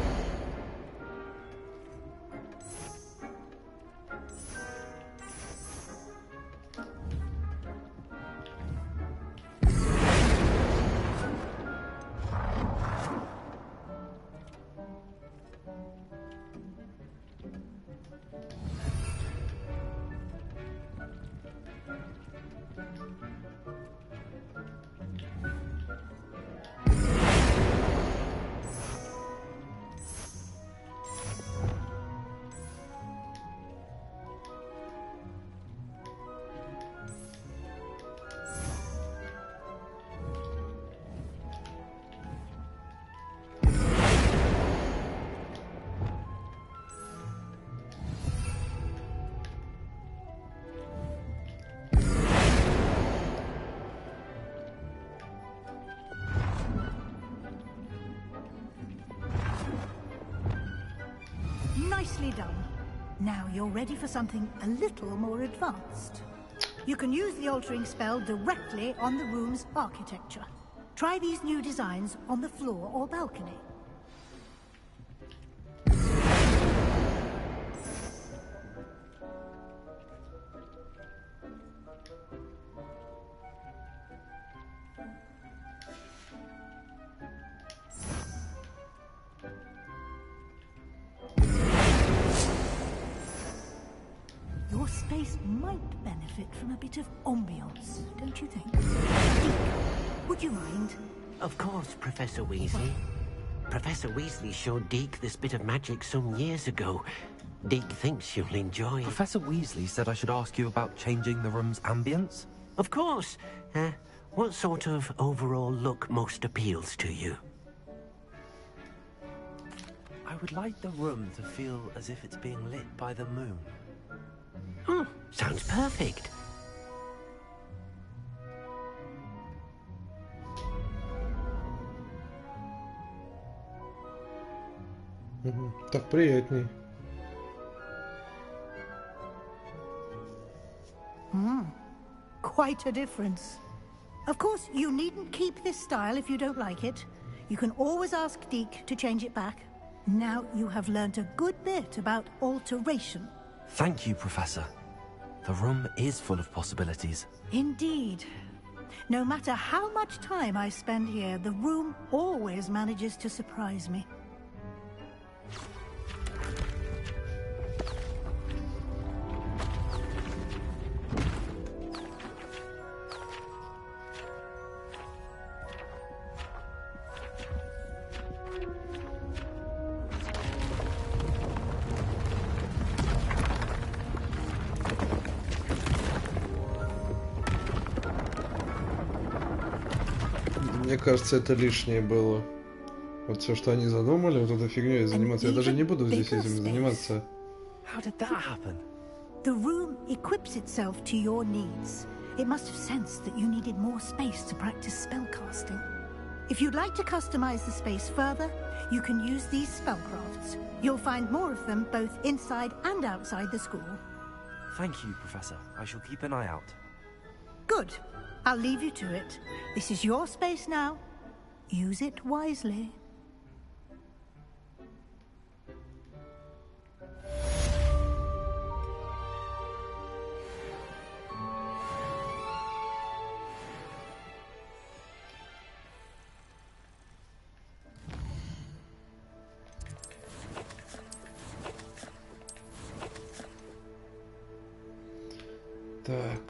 Nicely done. Now you're ready for something a little more advanced. You can use the altering spell directly on the room's architecture. Try these new designs on the floor or balcony. Your space might benefit from a bit of ambiance, don't you think? Would you mind? Of course, Professor Weasley. Professor Weasley showed Deke this bit of magic some years ago. Deke thinks you'll enjoy it. Professor Weasley said I should ask you about changing the room's ambience? Of course. What sort of overall look most appeals to you? I would like the room to feel as if it's being lit by the moon. Oh, sounds perfect. Так приятней. Quite a difference. Of course, you needn't keep this style if you don't like it. You can always ask Deke to change it back. Now you have learnt a good bit about alteration. Thank you, Professor. The room is full of possibilities. Indeed. No matter how much time I spend here, the room always manages to surprise me. Мне кажется, это лишнее было. Вот все, что они задумали, вот этой фигней заниматься. Я даже не буду здесь этим заниматься. How did that happen? The room equips itself to your needs. It must have sensed that you needed more space to practice spellcasting. If you'd like to customize the space further, you can use these spellcrafts. You'll find more of them both inside and outside the school. Thank you, Professor. I shall keep an eye out. Good. I'll leave you to it. This is your space now. Use it wisely. Так.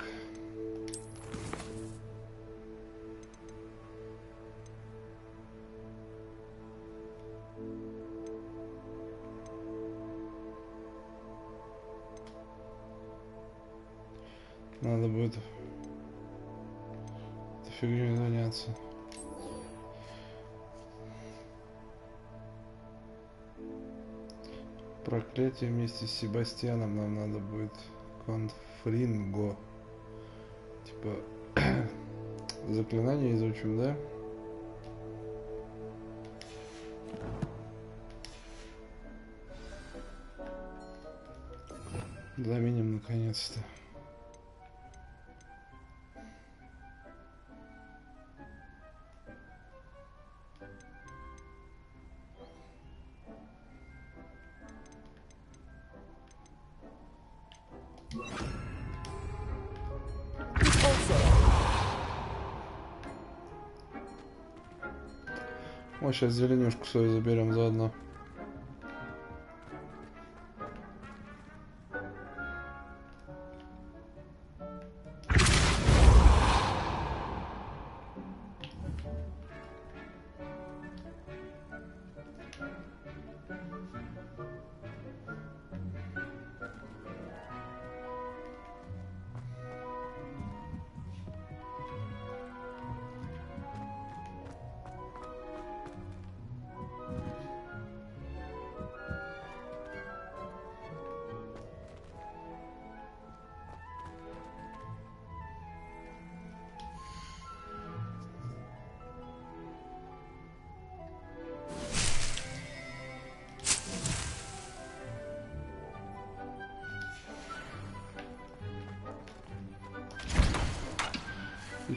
Надо будет этой фигней заняться. Проклятие вместе с Себастьяном нам надо будет конфринго. Типа заклинание изучим, да? Заменим наконец-то. О, сейчас зеленюшку свою заберем заодно.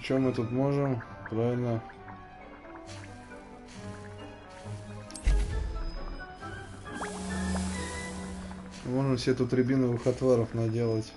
что мы тут можем? Правильно. Можем себе тут рябиновых отваров наделать.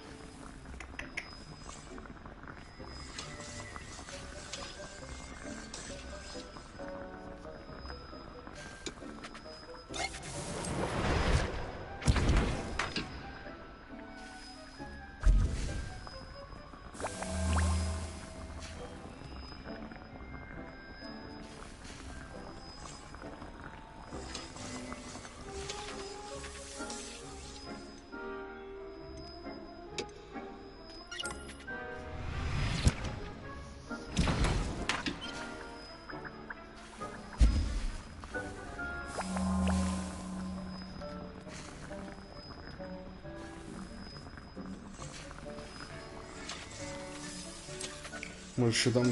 Мы еще там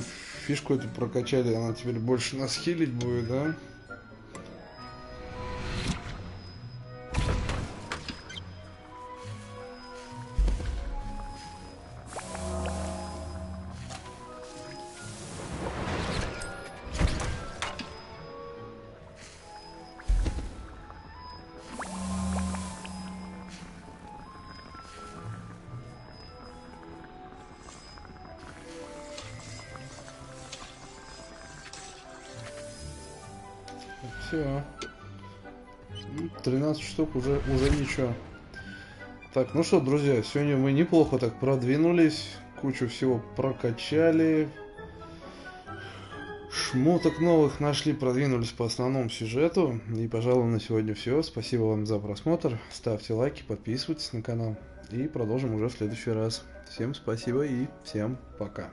фишку эту прокачали, она теперь больше нас хилить будет, да? Все. 13 штук уже ничего. Так, ну что, друзья, сегодня мы неплохо так продвинулись. Кучу всего прокачали. Шмоток новых нашли, продвинулись по основному сюжету. И, пожалуй, на сегодня все. Спасибо вам за просмотр. Ставьте лайки, подписывайтесь на канал. И продолжим уже в следующий раз. Всем спасибо и всем пока.